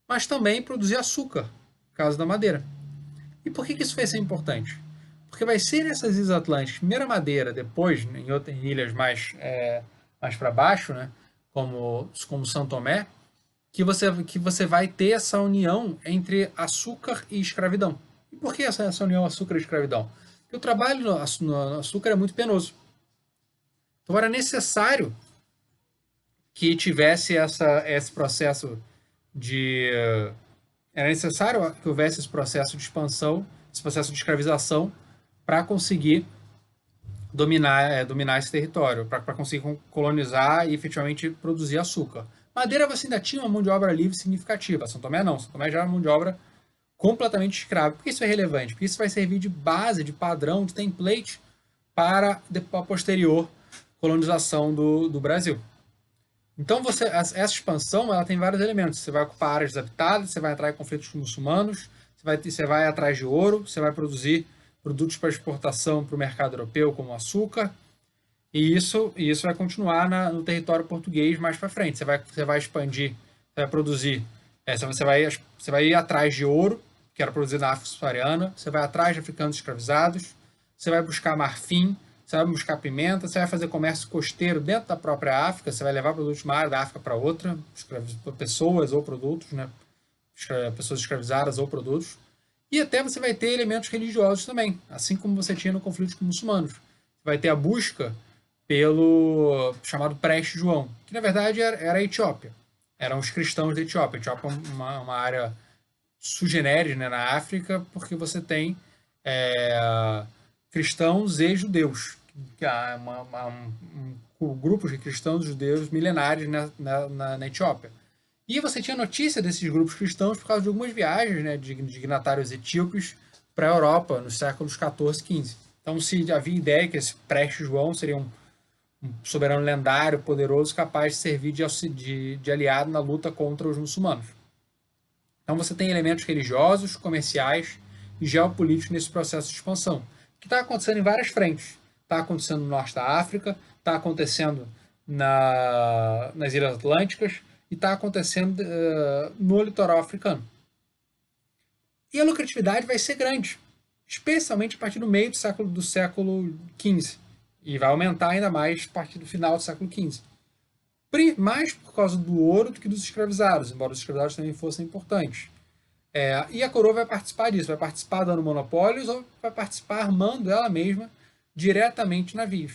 mas também produzir açúcar, no caso da Madeira. E por que isso vai ser importante? Porque vai ser nessas ilhas atlânticas, primeiro a Madeira, depois em outras ilhas mais para baixo, né, como São Tomé, que você vai ter essa união entre açúcar e escravidão. E por que essa união açúcar e escravidão? Porque o trabalho no açúcar é muito penoso. Então era necessário que tivesse esse processo de... Era necessário que houvesse esse processo de expansão, esse processo de escravização, para conseguir dominar esse território, para conseguir colonizar e efetivamente produzir açúcar. Madeira você ainda tinha uma mão de obra livre significativa. São Tomé não. São Tomé já era uma mão de obra completamente escrava. Por que isso é relevante? Porque isso vai servir de base, de padrão, de template para a posterior colonização do Brasil. Então, essa expansão ela tem vários elementos. Você vai ocupar áreas desabitadas, você vai entrar em conflitos com muçulmanos, você vai atrás de ouro, você vai produzir produtos para exportação para o mercado europeu, como açúcar, e isso vai continuar no território português mais para frente. Você vai expandir, você vai produzir, você vai ir atrás de ouro, que era produzido na África subsaariana, você vai atrás de africanos escravizados, você vai buscar marfim, você vai buscar pimenta, você vai fazer comércio costeiro dentro da própria África, você vai levar produtos de uma área da África para outra, pessoas ou produtos, né? Pessoas escravizadas ou produtos. E até você vai ter elementos religiosos também, assim como você tinha no conflito com muçulmanos. Você vai ter a busca pelo chamado Preste João, que na verdade era a Etiópia. Eram os cristãos da Etiópia. A Etiópia é uma área sugeneres, né, na África, porque você tem cristãos e judeus, que há grupos de cristãos e judeus milenares na Etiópia. E você tinha notícia desses grupos cristãos por causa de algumas viagens, né, de dignatários etíopes para a Europa nos séculos 14 e 15. Então se havia ideia que esse Preste João seria um soberano lendário, poderoso, capaz de servir de aliado na luta contra os muçulmanos. Então você tem elementos religiosos, comerciais e geopolíticos nesse processo de expansão, que está acontecendo em várias frentes. Está acontecendo no norte da África, está acontecendo nas Ilhas Atlânticas e está acontecendo no litoral africano. E a lucratividade vai ser grande, especialmente a partir do meio do século XV, e vai aumentar ainda mais a partir do final do século XV. Mais por causa do ouro do que dos escravizados, embora os escravizados também fossem importantes. E a coroa vai participar disso, vai participar dando monopólios ou vai participar armando ela mesma diretamente navios.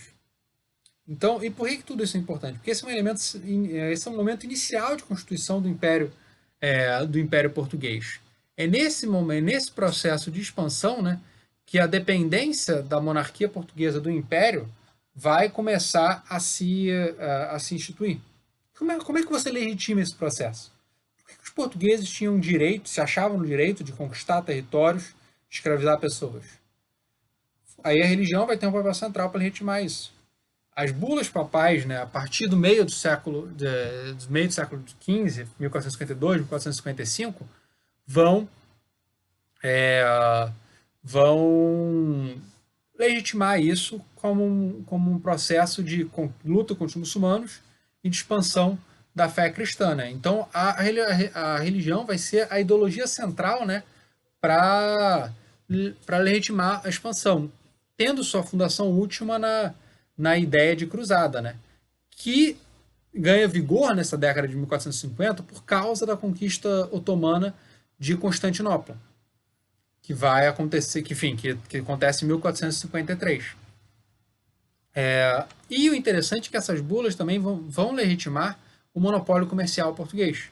Então, e por que tudo isso é importante? Porque esse é um momento inicial de constituição do Império Português. É nesse momento, nesse processo de expansão, né, que a dependência da monarquia portuguesa do Império vai começar a se instituir. Como é que você legitima esse processo? Por que os portugueses tinham direito, se achavam no direito de conquistar territórios, escravizar pessoas? Aí a religião vai ter um papel central para legitimar isso. As bulas papais, né, a partir do meio do século XV, 1452, 1455, vão vão legitimar isso como um processo de luta contra os muçulmanos e de expansão da fé cristã. Né? Então, a religião vai ser a ideologia central, né, para legitimar a expansão, tendo sua fundação última na ideia de cruzada, né, que ganha vigor nessa década de 1450 por causa da conquista otomana de Constantinopla, que vai acontecer, que acontece em 1453. E o interessante é que essas bulas também vão legitimar o monopólio comercial português.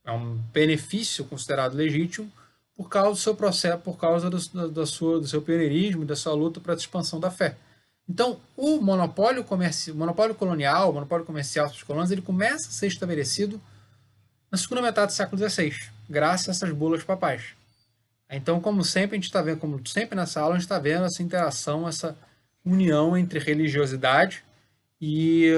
É um benefício considerado legítimo por causa do seu processo, por causa do seu pioneirismo, da sua luta para a expansão da fé. Então, o monopólio colonial, o monopólio comercial dos colônias, ele começa a ser estabelecido na segunda metade do século XVI, graças a essas bulas papais. Então, como sempre, a gente está vendo, como sempre nessa aula, a gente está vendo essa interação, essa união entre religiosidade e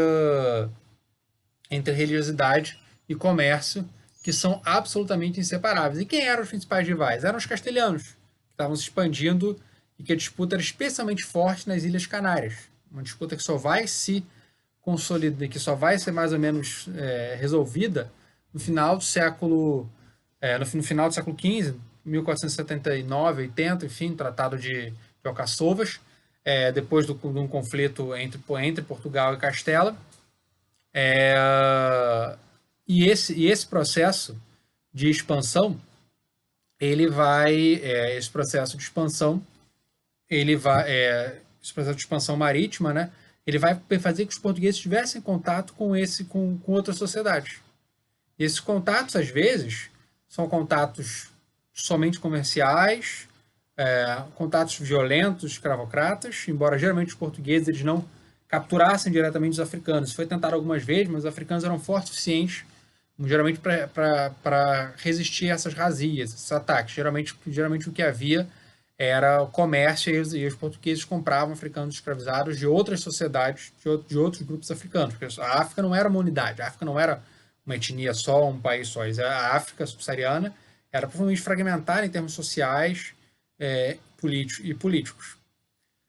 comércio, que são absolutamente inseparáveis. E quem eram os principais rivais? Eram os castelhanos, que estavam se expandindo e que a disputa era especialmente forte nas Ilhas Canárias. Uma disputa que só vai se consolidar, que só vai ser mais ou menos resolvida no final do século XV, 1479, 80, enfim, Tratado de Alcaçovas, depois de um conflito entre Portugal e Castela. E esse processo de expansão, esse processo de expansão, esse processo de expansão marítima, né? Ele vai fazer que os portugueses tivessem contato com outras sociedades. E esses contatos, às vezes, são contatos somente comerciais, contatos violentos, escravocratas, embora geralmente os portugueses eles não capturassem diretamente os africanos. Isso foi tentado algumas vezes, mas os africanos eram fortes o suficiente, geralmente, para resistir a essas razias, esses ataques. Geralmente o que havia era o comércio e os portugueses compravam africanos escravizados de outras sociedades, de outros grupos africanos. Porque a África não era uma unidade, a África não era uma etnia só, um país só. A África subsaariana era profundamente fragmentada em termos sociais políticos.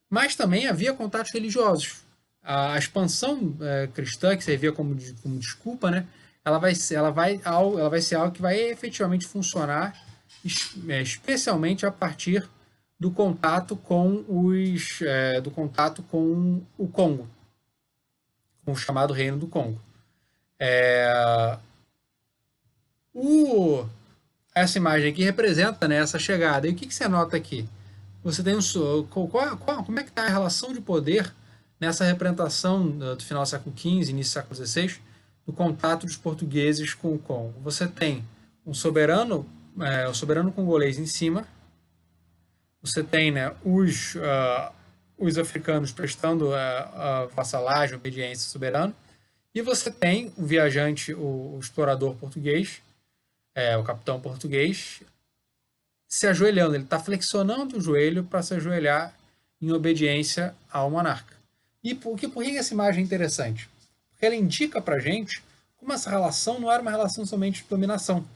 Mas também havia contatos religiosos. A expansão cristã, que servia como desculpa, né, ela vai ser algo que vai efetivamente funcionar, especialmente a partir do contato com o Congo, com o chamado Reino do Congo. Essa imagem aqui representa, né, essa chegada. E o que você nota aqui? Você tem como é que está a relação de poder nessa representação do final do século XV, início do século XVI, do contato dos portugueses com o Congo? Você tem o soberano congolês em cima, você tem, né, os africanos prestando vassalagem, obediência ao soberano, e você tem o viajante, o explorador português, o capitão português, se ajoelhando. Ele está flexionando o joelho para se ajoelhar em obediência ao monarca. E por que essa imagem é interessante? Porque ela indica para a gente como essa relação não era uma relação somente de dominação.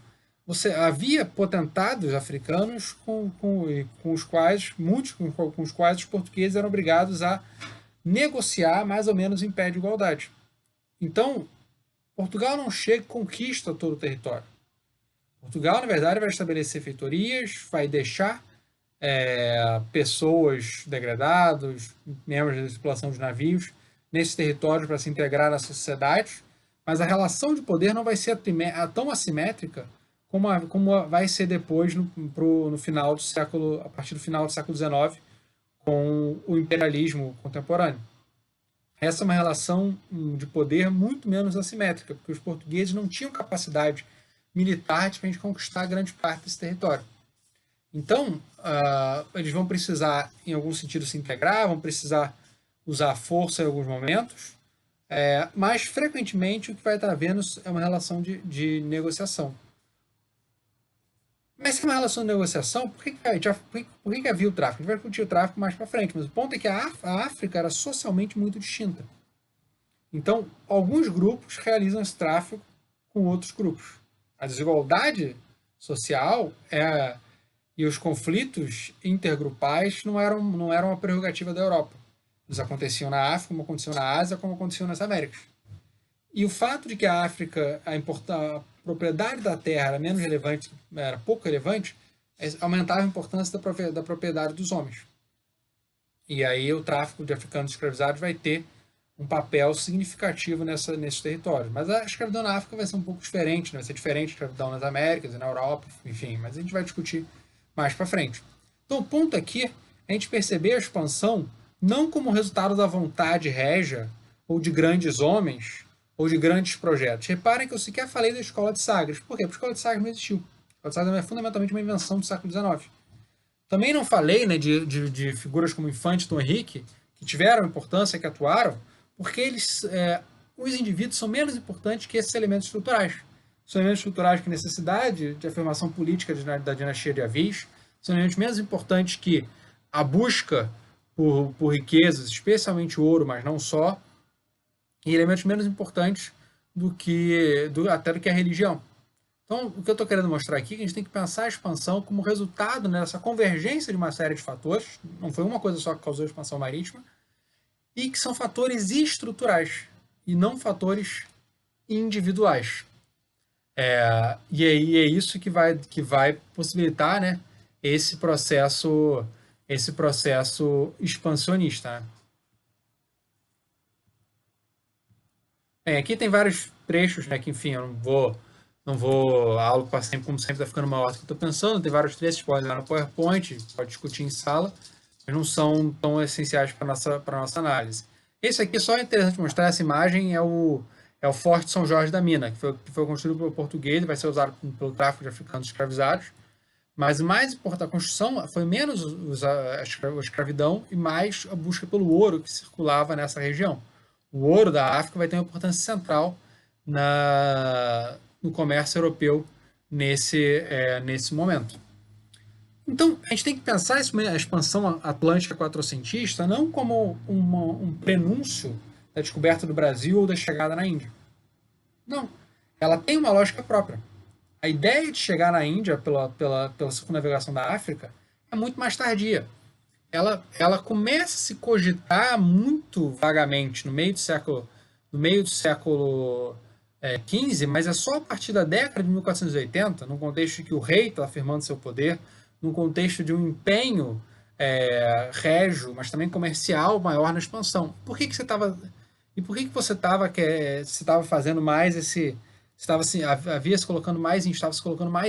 Havia potentados africanos com os quais os portugueses eram obrigados a negociar mais ou menos em pé de igualdade. Então, Portugal não chega e conquista todo o território. Portugal, na verdade, vai estabelecer feitorias, vai deixar pessoas degradadas, membros da tripulação de navios, nesses territórios para se integrar na sociedade, mas a relação de poder não vai ser tão assimétrica como vai ser depois no final do século, a partir do final do século XIX, com o imperialismo contemporâneo. Essa é uma relação de poder muito menos assimétrica, porque os portugueses não tinham capacidade militar de conquistar grande parte desse território. Então, eles vão precisar, em algum sentido, se integrar, vão precisar usar força em alguns momentos, mas, frequentemente, o que vai estar havendo é uma relação de negociação. Mas se é uma relação de negociação, por que havia o tráfico? A gente vai discutir o tráfico mais para frente, mas o ponto é que a África era socialmente muito distinta. Então, alguns grupos realizam esse tráfico com outros grupos. A desigualdade social e os conflitos intergrupais não eram uma prerrogativa da Europa. Eles aconteciam na África, como aconteciam na Ásia, como aconteciam nas Américas. E o fato de que a África, a propriedade da terra era menos relevante, era pouco relevante, aumentava a importância da propriedade dos homens. E aí o tráfico de africanos escravizados vai ter um papel significativo nesses territórios. Mas a escravidão na África vai ser um pouco diferente, vai ser diferente da escravidão nas Américas e na Europa, enfim, mas a gente vai discutir mais para frente. Então o ponto aqui é a gente perceber a expansão não como resultado da vontade régia ou de grandes homens ou de grandes projetos. Reparem que eu sequer falei da escola de Sagres. Por quê? Porque a escola de Sagres não existiu. A escola de Sagres é fundamentalmente uma invenção do século XIX. Também não falei, né, de figuras como Infante e Dom Henrique, que tiveram importância, que atuaram, porque os indivíduos são menos importantes que esses elementos estruturais. São elementos estruturais que necessidade de afirmação política da dinastia de Avis, são elementos menos importantes que a busca por riquezas, especialmente ouro, mas não só, e elementos menos importantes até do que a religião. Então, o que eu estou querendo mostrar aqui é que a gente tem que pensar a expansão como resultado nessa convergência de uma série de fatores, não foi uma coisa só que causou a expansão marítima, e que são fatores estruturais e não fatores individuais. E aí é isso que vai possibilitar, né, esse processo expansionista. Né? Bem, aqui tem vários trechos, né, que enfim, eu não vou a aula como sempre está ficando maior do que eu estou pensando, tem vários trechos, pode ir lá no PowerPoint, pode discutir em sala, mas não são tão essenciais para a nossa análise. Esse aqui, só é interessante mostrar, essa imagem é o Forte São Jorge da Mina, que foi construído pelo português, vai ser usado pelo tráfico de africanos escravizados, mas o mais importante, a construção foi menos a escravidão e mais a busca pelo ouro que circulava nessa região. O ouro da África vai ter uma importância central no comércio europeu nesse momento. Então, a gente tem que pensar a expansão atlântica quatrocentista não como um prenúncio da descoberta do Brasil ou da chegada na Índia. Não. Ela tem uma lógica própria. A ideia de chegar na Índia pela circunnavegação da África é muito mais tardia. Ela começa a se cogitar muito vagamente no meio do século XV, mas é só a partir da década de 1480, num contexto de que o rei está afirmando seu poder, num contexto de um empenho régio, mas também comercial maior na expansão. Por que você estava você estava fazendo mais estava se colocando mais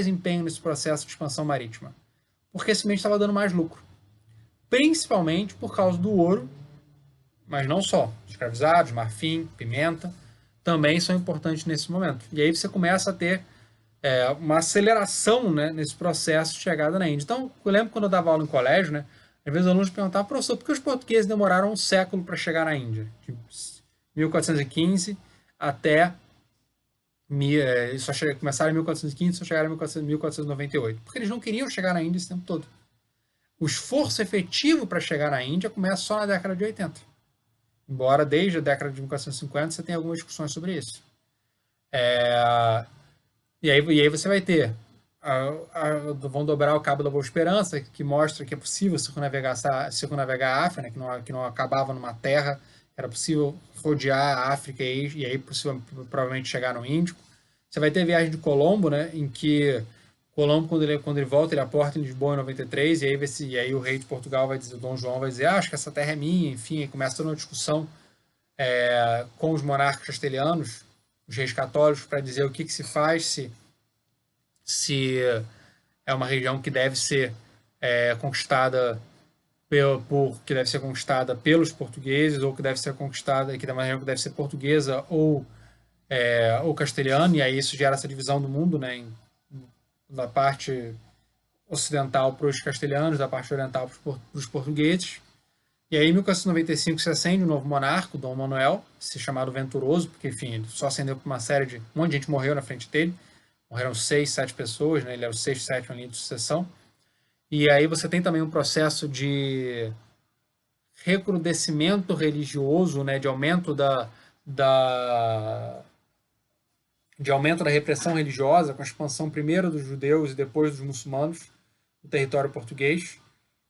empenho nesse processo de expansão marítima? Porque simplesmente estava dando mais lucro. Principalmente por causa do ouro, mas não só. Escravizados, marfim, pimenta, também são importantes nesse momento. E aí você começa a ter uma aceleração, né, nesse processo de chegada na Índia. Então, eu lembro quando eu dava aula em colégio, né, às vezes os alunos perguntavam, professor, por que os portugueses demoraram um século para chegar na Índia? De 1415 até começaram em 1415 e só chegaram em 1498. Porque eles não queriam chegar na Índia esse tempo todo. O esforço efetivo para chegar na Índia começa só na década de 80. Embora desde a década de 1450 você tenha algumas discussões sobre isso. E aí você vai ter vão dobrar o Cabo da Boa Esperança, que mostra que é possível circunnavegar a África, né, que não acabava numa terra, era possível rodear a África e aí possível, provavelmente chegar no Índico. Você vai ter a viagem de Colombo, né, em que Colombo, quando ele volta, ele aporta em Lisboa em 93, e aí o rei de Portugal vai dizer, o Dom João vai dizer, acho que essa terra é minha, enfim, começa toda uma discussão com os monarcas castelhanos, os reis católicos, para dizer o que se faz se se é uma região que deve ser conquistada que deve ser conquistada pelos portugueses, ou que deve ser conquistada, que é uma região que deve ser portuguesa ou castelhana, e aí isso gera essa divisão do mundo, né, da parte ocidental para os castelhanos, da parte oriental para os portugueses. E aí, em 1495, se acende o novo monarca, Dom Manuel, se chamado Venturoso, porque, enfim, ele só acendeu por uma série de... Um monte de gente morreu na frente dele. Morreram 6, 7 pessoas, né? Ele era o 6, 7 na linha de sucessão. E aí você tem também um processo de recrudescimento religioso, né? De aumento da repressão religiosa, com a expansão primeiro dos judeus e depois dos muçulmanos no território português.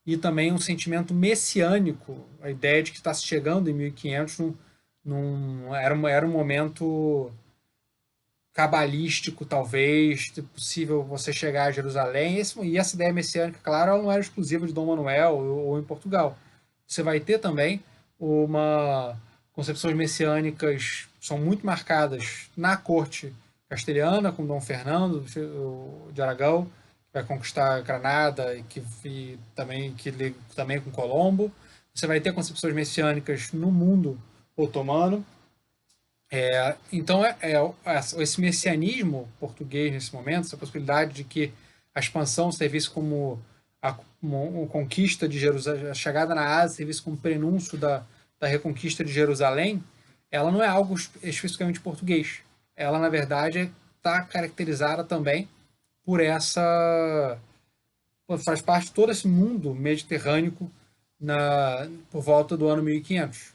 E também um sentimento messiânico, a ideia de que está se chegando em 1500 era um momento cabalístico, talvez, possível você chegar a Jerusalém. E essa ideia messiânica, claro, ela não era exclusiva de Dom Manuel ou em Portugal. Você vai ter também uma concepções messiânicas são muito marcadas na corte castelhana, com Dom Fernando de Aragão, que vai conquistar Granada também com Colombo. Você vai ter concepções messiânicas no mundo otomano. Então, esse messianismo português nesse momento, essa possibilidade de que a expansão servisse como uma conquista de Jerusalém, a chegada na Ásia servisse como prenúncio da reconquista de Jerusalém, ela não é algo especificamente português. Ela, na verdade, está caracterizada também por faz parte de todo esse mundo mediterrâneo por volta do ano 1500.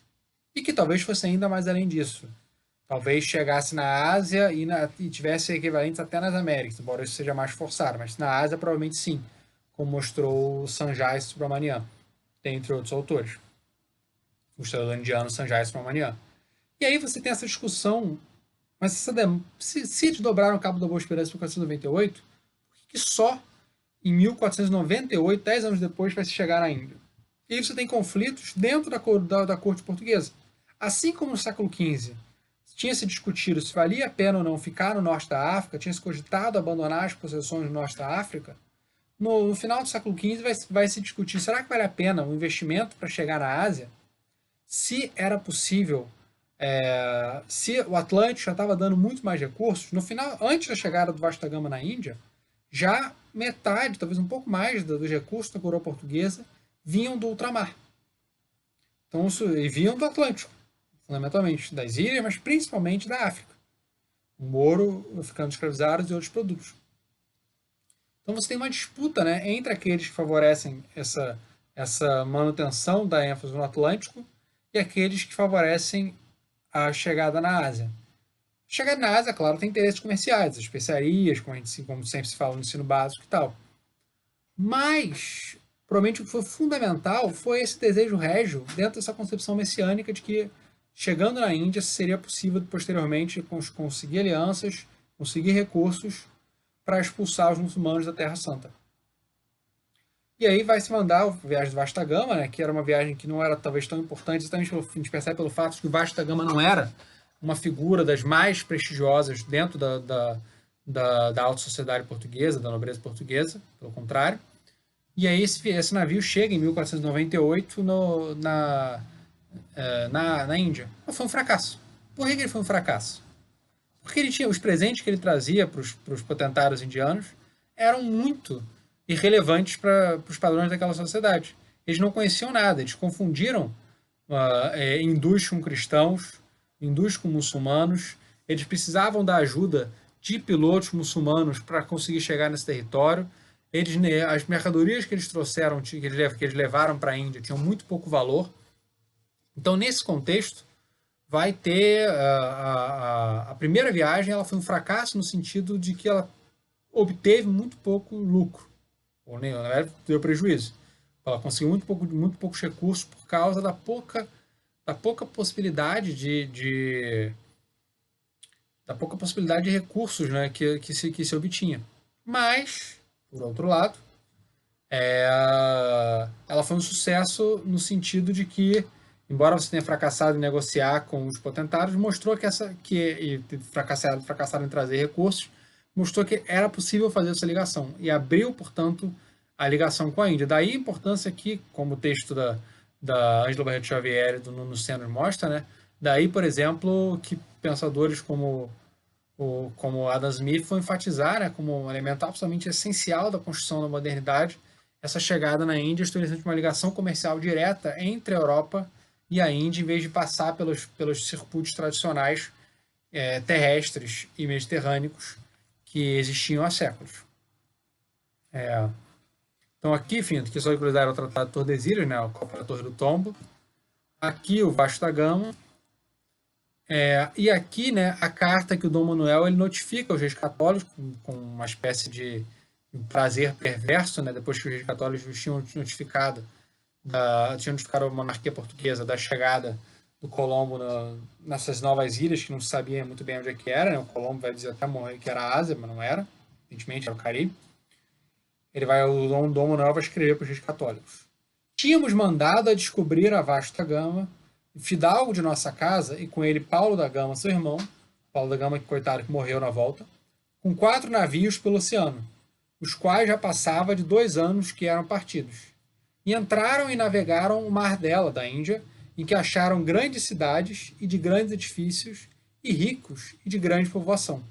E que talvez fosse ainda mais além disso. Talvez chegasse na Ásia e tivesse equivalentes até nas Américas, embora isso seja mais forçado, mas na Ásia provavelmente sim, como mostrou Sanjay Subramanian, dentre outros autores. O historiador indiano Sanjay Subramanian. E aí você tem essa discussão, mas se desdobraram o Cabo da Boa Esperança em 1498, por que só em 1498, 10 anos depois, vai se chegar na Índia? E aí você tem conflitos dentro da corte portuguesa. Assim como no século XV tinha se discutido se valia a pena ou não ficar no norte da África, tinha se cogitado abandonar as possessões no norte da África, no final do século XV vai se discutir, será que vale a pena um investimento para chegar na Ásia? Se era possível, se o Atlântico já estava dando muito mais recursos, no final, antes da chegada do Vasta Gama na Índia, já metade, talvez um pouco mais dos recursos da coroa portuguesa vinham do ultramar. Então, e vinham do Atlântico, fundamentalmente das ilhas, mas principalmente da África. O ouro ficando escravizados e outros produtos. Então você tem uma disputa, né, entre aqueles que favorecem essa manutenção da ênfase no Atlântico e aqueles que favorecem a chegada na Ásia. Chegada na Ásia, claro, tem interesses comerciais, especiarias, como sempre se fala no ensino básico e tal. Mas, provavelmente o que foi fundamental foi esse desejo régio dentro dessa concepção messiânica de que, chegando na Índia, seria possível posteriormente conseguir alianças, conseguir recursos para expulsar os muçulmanos da Terra Santa. E aí vai se mandar a viagem do Vasta Gama, né, que era uma viagem que não era talvez tão importante, exatamente a gente percebe pelo fato de que o Vasta Gama não era uma figura das mais prestigiosas dentro da alta sociedade portuguesa, da nobreza portuguesa, pelo contrário. E aí esse navio chega em 1498 na Índia. Mas foi um fracasso. Por que ele foi um fracasso? Porque ele tinha os presentes que ele trazia para os potentários indianos eram muito irrelevantes para os padrões daquela sociedade. Eles não conheciam nada, eles confundiram hindus com cristãos, hindus com muçulmanos. Eles precisavam da ajuda de pilotos muçulmanos para conseguir chegar nesse território. As mercadorias que eles trouxeram, que eles levaram para a Índia, tinham muito pouco valor. Então, nesse contexto, vai ter a primeira viagem, ela foi um fracasso no sentido de que ela obteve muito pouco lucro, ou nem deu prejuízo. Ela conseguiu muito poucos recursos por causa da pouca possibilidade da pouca possibilidade de recursos, né, que se obtinha. Mas, por outro lado, ela foi um sucesso no sentido de que, embora você tenha fracassado em negociar com os potentários, mostrou fracassado em trazer recursos, mostrou que era possível fazer essa ligação e abriu, portanto, a ligação com a Índia. Daí a importância aqui, como o texto da Ângela Barreto Xavier e do Nuno Senos mostra, né? Daí, por exemplo, que pensadores como Adam Smith vão enfatizar, né, como um elemento absolutamente essencial da construção da modernidade, essa chegada na Índia, estabelecendo uma ligação comercial direta entre a Europa e a Índia, em vez de passar pelos circuitos tradicionais terrestres e mediterrâneos que existiam há séculos. Então aqui, enfim, aqui só curiosidade é o Tratado de Tordesilhas, né, o Copa da Torre do Tombo. Aqui o Vasco da Gama. E aqui, né, a carta que o Dom Manuel ele notifica os reis católicos com uma espécie de prazer perverso, né, depois que os reis católicos tinham notificado a monarquia portuguesa da chegada do Colombo nessas novas ilhas que não se sabia muito bem onde é que era, né? O Colombo vai dizer até morrer que era a Ásia, mas não era, evidentemente era o Caribe. O Dom Manuel vai escrever para os reis católicos: tínhamos mandado a descobrir a vasta gama, fidalgo de nossa casa, e com ele Paulo da Gama, seu irmão, Paulo da Gama, que coitado, que morreu na volta, com 4 navios pelo oceano, os quais já passava de 2 anos que eram partidos. E entraram e navegaram o mar dela, da Índia, em que acharam grandes cidades e de grandes edifícios, e ricos e de grande povoação,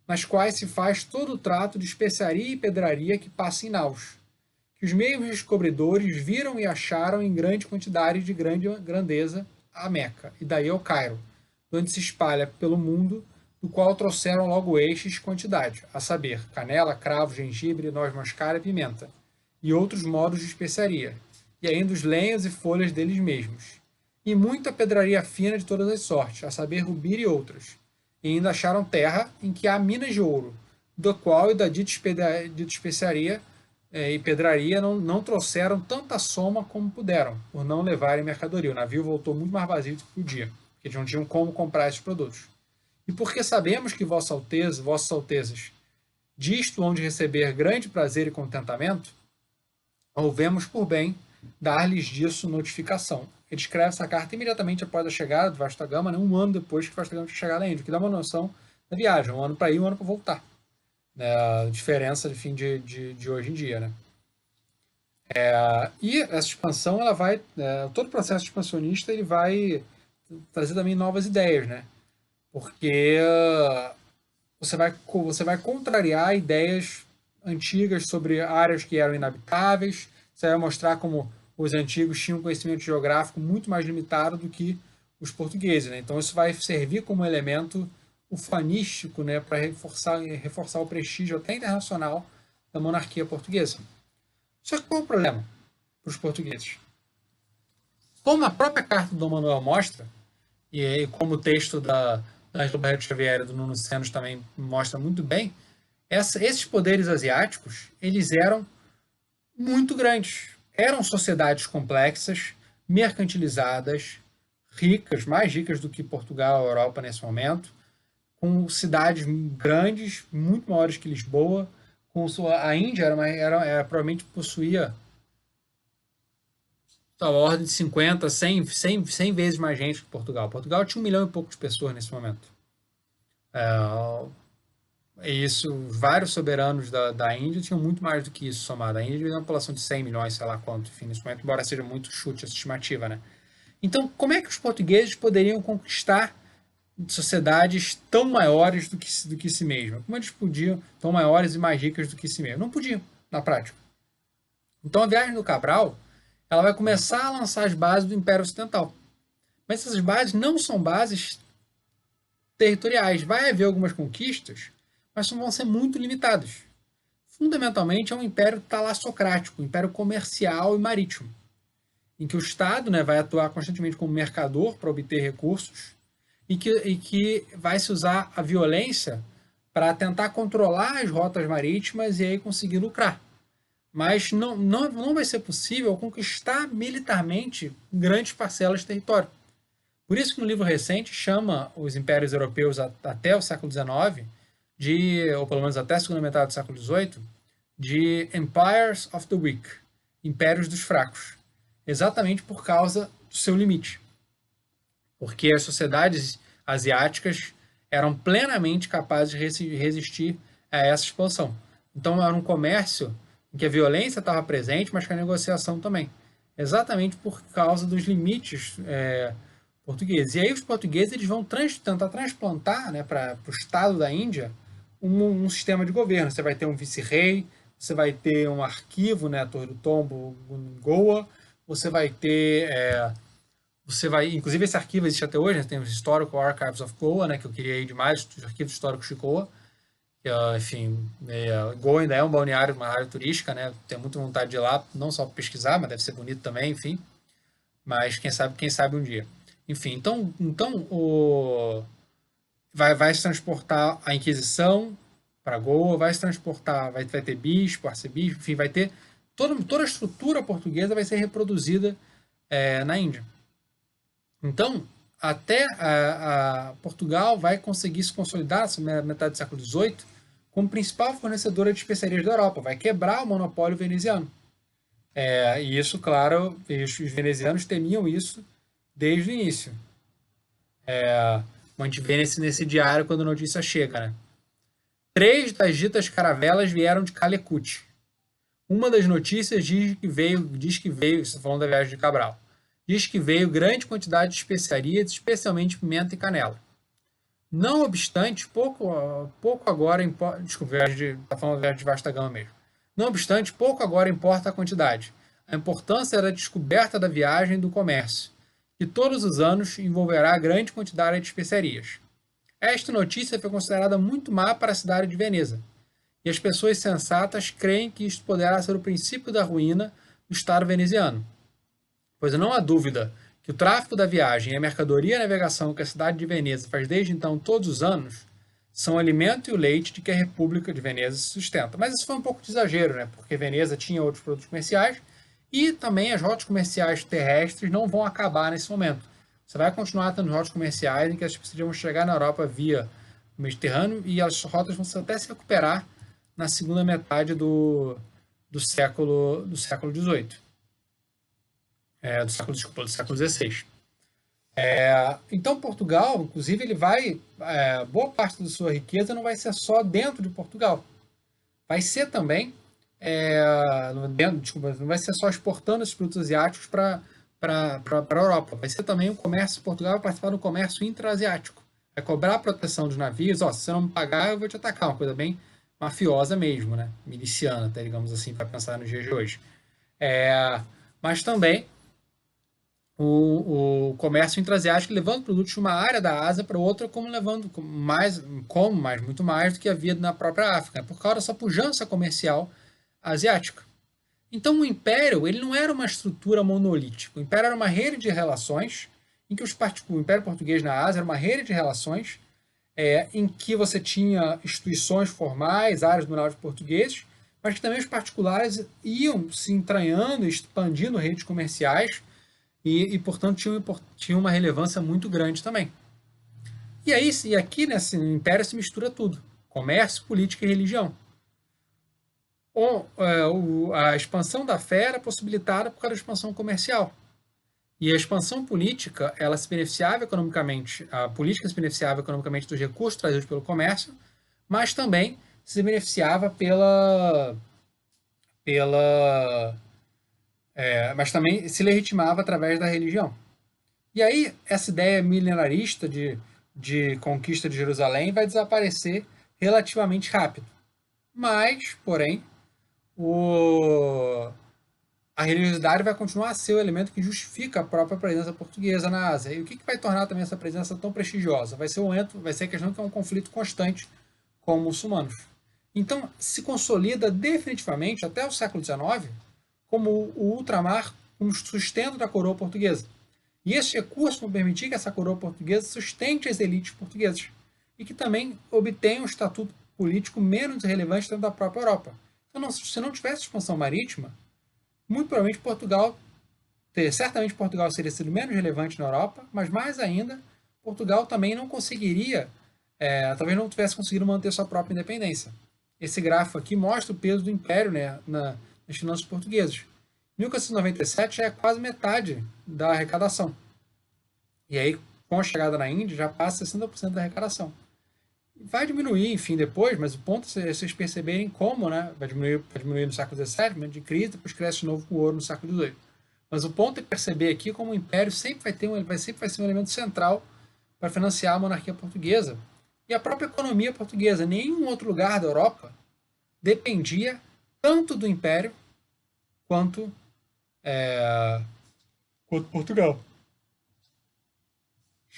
nas quais se faz todo o trato de especiaria e pedraria que passa em naus, que os mesmos descobridores viram e acharam em grande quantidade de grande grandeza a Meca, e daí ao Cairo, onde se espalha pelo mundo, do qual trouxeram logo estes quantidade, a saber, canela, cravo, gengibre, noz moscada e pimenta, e outros modos de especiaria, e ainda os lenhos e folhas deles mesmos, e muita pedraria fina de todas as sortes, a saber, rubir e outras, e ainda acharam terra em que há minas de ouro, do qual e da dita especiaria e pedraria não trouxeram tanta soma como puderam, por não levarem mercadoria. O navio voltou muito mais vazio do que podia, porque eles não tinham como comprar esses produtos. E porque sabemos que Vossas Altezas, disto hão de receber grande prazer e contentamento, houvemos por bem dar-lhes disso notificação. Ele escreve essa carta imediatamente após a chegada do Vasco da Gama, né, um ano depois que o Vasco da Gama tinha chegado à Índia, que dá uma noção da viagem, um ano para ir, um ano para voltar. A diferença de hoje em dia, né? E essa expansão, ela vai, todo o processo expansionista, ele vai trazer também novas ideias, né? Porque você vai contrariar ideias antigas sobre áreas que eram inabitáveis, você vai mostrar como os antigos tinham um conhecimento geográfico muito mais limitado do que os portugueses, né? Então isso vai servir como elemento ufanístico, né, para reforçar o prestígio até internacional da monarquia portuguesa. Só que qual é o problema para os portugueses? Como a própria carta do Dom Manuel mostra, e como o texto da Ângela Barreto Xavier e do Nuno Senos também mostra muito bem, esses poderes asiáticos, eles eram muito grandes. Eram sociedades complexas, mercantilizadas, ricas, mais ricas do que Portugal e Europa nesse momento, com cidades grandes, muito maiores que Lisboa. A Índia provavelmente possuía a ordem de 50, 100 vezes mais gente que Portugal. Portugal tinha 1 milhão e pouco de pessoas nesse momento. Isso, vários soberanos da Índia tinham muito mais do que isso somado. A Índia tem uma população de 100 milhões, sei lá quanto, enfim, nesse momento, embora seja muito chute essa estimativa, né? Então, como é que os portugueses poderiam conquistar sociedades tão maiores do que si mesmas? Como eles podiam, tão maiores e mais ricas do que si mesmas? Não podiam, na prática. Então, a viagem do Cabral, ela vai começar a lançar as bases do Império Ocidental. Mas essas bases não são bases territoriais. Vai haver algumas conquistas, mas vão ser muito limitadas. Fundamentalmente, é um império talassocrático, um império comercial e marítimo, em que o Estado, né, vai atuar constantemente como mercador para obter recursos e que vai se usar a violência para tentar controlar as rotas marítimas e aí conseguir lucrar. Mas não vai ser possível conquistar militarmente grandes parcelas de território. Por isso que no livro recente chama os impérios europeus até o século XIX, ou pelo menos até a segunda metade do século XVIII, de Empires of the Weak, impérios dos fracos, exatamente por causa do seu limite. Porque as sociedades asiáticas eram plenamente capazes de resistir é essa expansão. Então era um comércio em que a violência estava presente, mas que a negociação também. Exatamente por causa dos limites portugueses. E aí os portugueses eles vão tentar transplantar, né, para o estado da Índia um sistema de governo. Você vai ter um vice-rei, você vai ter um arquivo, né, a Torre do Tombo em Goa, você vai ter inclusive esse arquivo existe até hoje, né? Tem os Historical Archives of Goa, né? Que eu queria ir demais, os arquivos históricos de Goa. Que, enfim, Goa ainda é um balneário, uma área turística, né? Tenho muita vontade de ir lá, não só para pesquisar, mas deve ser bonito também, enfim. Mas quem sabe um dia. Enfim, então vai se transportar a Inquisição para Goa, vai se transportar, vai ter bispo, arcebispo, enfim, vai ter toda a estrutura portuguesa vai ser reproduzida na Índia. Então, até Portugal vai conseguir se consolidar na metade do século XVIII como principal fornecedora de especiarias da Europa, vai quebrar o monopólio veneziano. E isso, claro, os venezianos temiam isso desde o início. A gente vê nesse diário quando a notícia chega, né? 3 das ditas caravelas vieram de Calecut. Uma das notícias diz que veio, falando da viagem de Cabral, diz que veio grande quantidade de especiarias, especialmente pimenta e canela. Não obstante, pouco agora importa. Desculpa, está falando da viagem de vasta gama mesmo. Não obstante, pouco agora importa a quantidade. A importância da descoberta da viagem e do comércio, que todos os anos envolverá grande quantidade de especiarias. Esta notícia foi considerada muito má para a cidade de Veneza, e as pessoas sensatas creem que isto poderá ser o princípio da ruína do Estado veneziano, pois não há dúvida que o tráfico da viagem e a mercadoria e a navegação que a cidade de Veneza faz desde então todos os anos são o alimento e o leite de que a República de Veneza se sustenta. Mas isso foi um pouco de exagero, né? Porque Veneza tinha outros produtos comerciais e também as rotas comerciais terrestres não vão acabar nesse momento. Você vai continuar tendo rotas comerciais em que as pessoas vão chegar na Europa via o Mediterrâneo e as rotas vão até se recuperar na segunda metade do século XVIII. Do século XVI. Então Portugal, inclusive, ele vai boa parte da sua riqueza não vai ser só dentro de Portugal, vai ser também não vai ser só exportando esses produtos asiáticos para a Europa, vai ser também o comércio. Portugal vai participar do comércio intra-asiático, vai cobrar a proteção dos navios. Se você não me pagar, eu vou te atacar, uma coisa bem mafiosa mesmo, né? Miliciana, até, digamos assim, para pensar nos dias de hoje. Mas também o comércio intra-asiático levando produtos de uma área da Ásia para outra, mas muito mais do que havia na própria África, por causa dessa pujança comercial asiática. Então o Império ele não era uma estrutura monolítica, o Império era uma rede de relações, em que o Império Português na Ásia era uma rede de relações em que você tinha instituições formais, áreas dominadas por portugueses, mas que também os particulares iam se entranhando e expandindo redes comerciais e portanto, tinha uma relevância muito grande também. E aqui nesse império se mistura tudo: comércio, política e religião. A expansão da fé era possibilitada por causa da expansão comercial. E a expansão política, ela se beneficiava economicamente, a política se beneficiava economicamente dos recursos trazidos pelo comércio, mas também se beneficiava mas também se legitimava através da religião. E aí, essa ideia milenarista de conquista de Jerusalém vai desaparecer relativamente rápido. Mas, porém, a religiosidade vai continuar a ser o elemento que justifica a própria presença portuguesa na Ásia. E o que vai tornar também essa presença tão prestigiosa? Vai ser a questão que é um conflito constante com muçulmanos. Então, se consolida definitivamente, até o século XIX, como o ultramar como sustento da coroa portuguesa. E esses recursos vão permitir que essa coroa portuguesa sustente as elites portuguesas e que também obtenha um estatuto político menos relevante dentro da própria Europa. Então, se não tivesse expansão marítima, muito provavelmente certamente Portugal seria sido menos relevante na Europa, mas mais ainda, Portugal também não conseguiria, talvez não tivesse conseguido manter sua própria independência. Esse gráfico aqui mostra o peso do Império, né, nas finanças portuguesas. 1497 já é quase metade da arrecadação. E aí, com a chegada na Índia, já passa 60% da arrecadação. Vai diminuir, enfim, depois, mas o ponto é vocês perceberem como, né? Vai diminuir no século XVII, momento de crise, depois cresce de novo com o ouro no século XVIII. Mas o ponto é perceber aqui como o império sempre vai ser um elemento central para financiar a monarquia portuguesa e a própria economia portuguesa. Nenhum outro lugar da Europa dependia tanto do império quanto, quanto Portugal.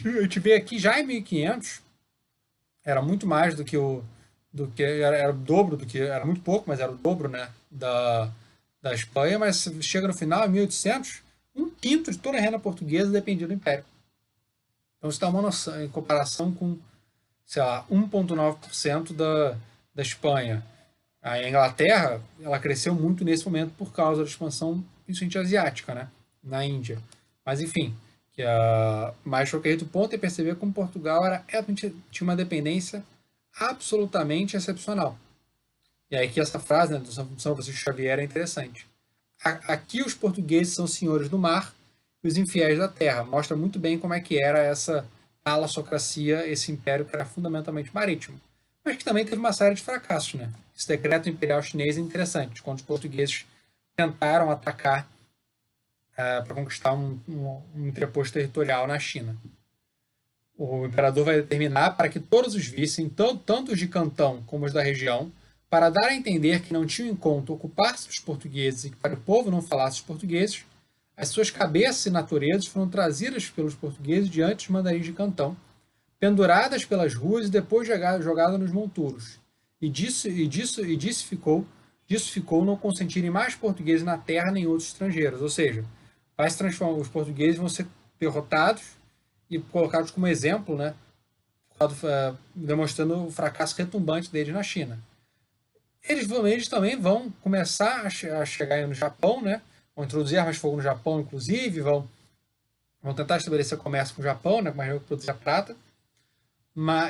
A gente vê aqui já em 1500, era muito mais do que era o dobro do que era muito pouco, mas era o dobro, né, da Espanha, mas chega no final em 1800, um quinto de toda a renda portuguesa dependia do Império. Então isso dá uma noção em comparação com, sei lá, 1,9% da Espanha. A Inglaterra, ela cresceu muito nesse momento por causa da expansão, principalmente asiática, né, na Índia. Mas enfim, mais qualquer outro ponto é perceber como Portugal tinha uma dependência absolutamente excepcional. E aí que essa frase, né, do São Francisco Xavier é interessante. Aqui os portugueses são senhores do mar e os infiéis da terra. Mostra muito bem como é que era essa talassocracia, esse império que era fundamentalmente marítimo. Mas que também teve uma série de fracassos, né? Esse decreto imperial chinês é interessante, quando os portugueses tentaram atacar para conquistar um entreposto territorial na China. O imperador vai determinar para que todos os vissem, tanto os de Cantão como os da região, para dar a entender que não tinham em conta ocupar-se dos portugueses e que para o povo não falasse os portugueses, as suas cabeças e naturezas foram trazidas pelos portugueses diante dos mandarins de Cantão, penduradas pelas ruas e depois jogadas nos monturos. Disso ficou não consentirem mais portugueses na terra nem outros estrangeiros. Ou seja, vai se transformar, os portugueses vão ser derrotados e colocados como exemplo, né, demonstrando o fracasso retumbante deles na China. Eles também vão começar a chegar no Japão, né, vão introduzir armas de fogo no Japão, inclusive, vão tentar estabelecer comércio com o Japão, né, com uma região que produzia prata,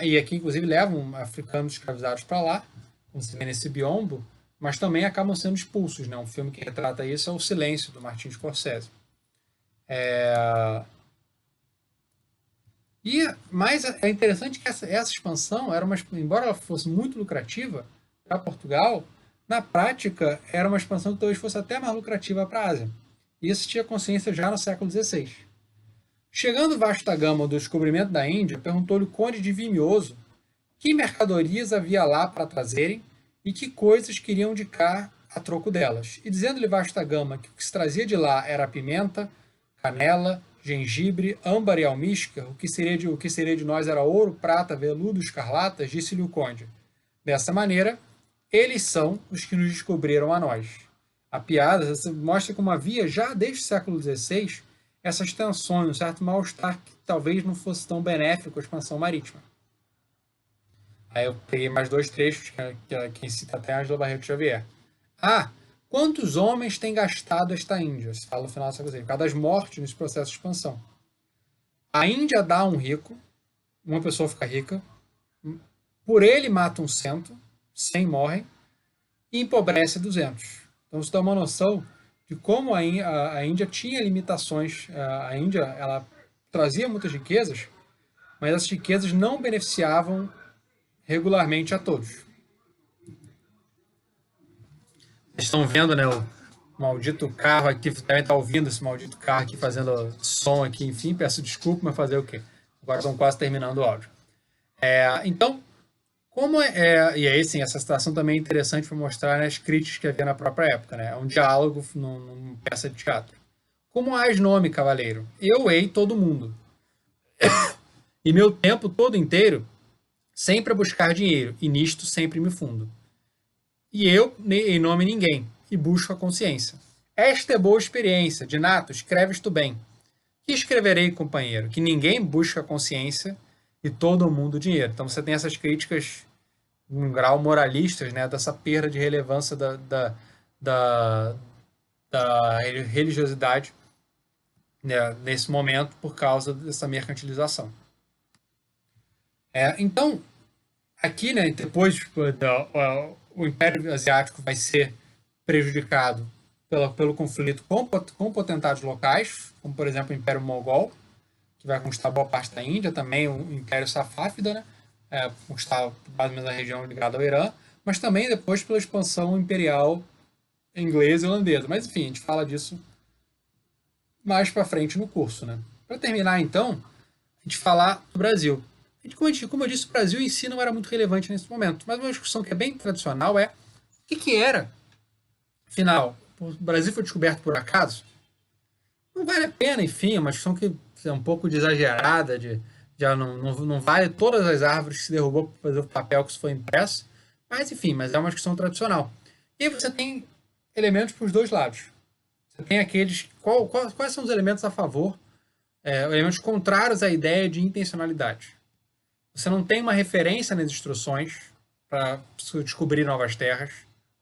e aqui, inclusive, levam africanos escravizados para lá, como se vê nesse biombo, mas também acabam sendo expulsos. Né? Um filme que retrata isso é O Silêncio, do Martin Scorsese. Mas é interessante que essa expansão, embora ela fosse muito lucrativa para Portugal, na prática era uma expansão que talvez fosse até mais lucrativa para a Ásia. E isso tinha consciência já no século XVI. Chegando Vasco da Gama do descobrimento da Índia, perguntou-lhe o conde de Vimioso que mercadorias havia lá para trazerem e que coisas queriam de cá a troco delas. E dizendo-lhe Vasco da Gama que o que se trazia de lá era pimenta, canela, gengibre, âmbar e almíscar, o que seria de nós era ouro, prata, veludo, escarlatas, disse-lhe o conde. Dessa maneira, eles são os que nos descobriram a nós. A piada mostra como havia, já desde o século XVI, essas tensões, um certo mal-estar que talvez não fosse tão benéfico à expansão marítima. Aí eu peguei mais dois trechos, que cita até Ângelo Barreto Xavier. Quantos homens tem gastado esta Índia? Se fala no final dessa coisa, por causa das mortes nesse processo de expansão. A Índia dá a um rico, uma pessoa fica rica, por ele mata 100 morrem, e empobrece 200. Então isso dá uma noção de como a Índia tinha limitações. A Índia ela trazia muitas riquezas, mas essas riquezas não beneficiavam regularmente a todos. Vocês estão vendo, né, o maldito carro aqui, devem estar ouvindo esse maldito carro aqui fazendo som aqui, enfim, peço desculpa, mas fazer o quê? Agora estão quase terminando o áudio. Então, e aí, sim, essa situação também é interessante para mostrar, né, as críticas que havia na própria época, né? É um diálogo numa peça de teatro. Como hás nome, cavaleiro? Eu hei todo mundo. E meu tempo todo inteiro sempre a buscar dinheiro, e nisto sempre me fundo. E eu, em nome ninguém, e busco a consciência. Esta é boa experiência, de nato, escreves tu bem. Que escreverei, companheiro? Que ninguém busca a consciência e todo mundo o dinheiro. Então você tem essas críticas num grau moralistas, né, dessa perda de relevância da religiosidade, né, nesse momento por causa dessa mercantilização. Então, aqui, né, depois o Império Asiático vai ser prejudicado pelo conflito com potentados locais, como por exemplo o Império Mogol, que vai conquistar boa parte da Índia, também o Império Safávida, né, conquistar mais ou menos a região ligada ao Irã, mas também depois pela expansão imperial inglesa e holandesa. Mas enfim, a gente fala disso mais para frente no curso, né? Para terminar, então, a gente falar do Brasil. Como eu disse, o Brasil em si não era muito relevante nesse momento, mas uma discussão que é bem tradicional é o que era, afinal, o Brasil foi descoberto por acaso? Não vale a pena, enfim, é uma discussão que é um pouco de exagerada, já não vale todas as árvores que se derrubou para fazer o papel que isso foi impresso, mas enfim, mas é uma discussão tradicional. E aí você tem elementos para os dois lados. Você tem aqueles. Quais são os elementos a favor, elementos contrários à ideia de intencionalidade? Você não tem uma referência nas instruções para descobrir novas terras,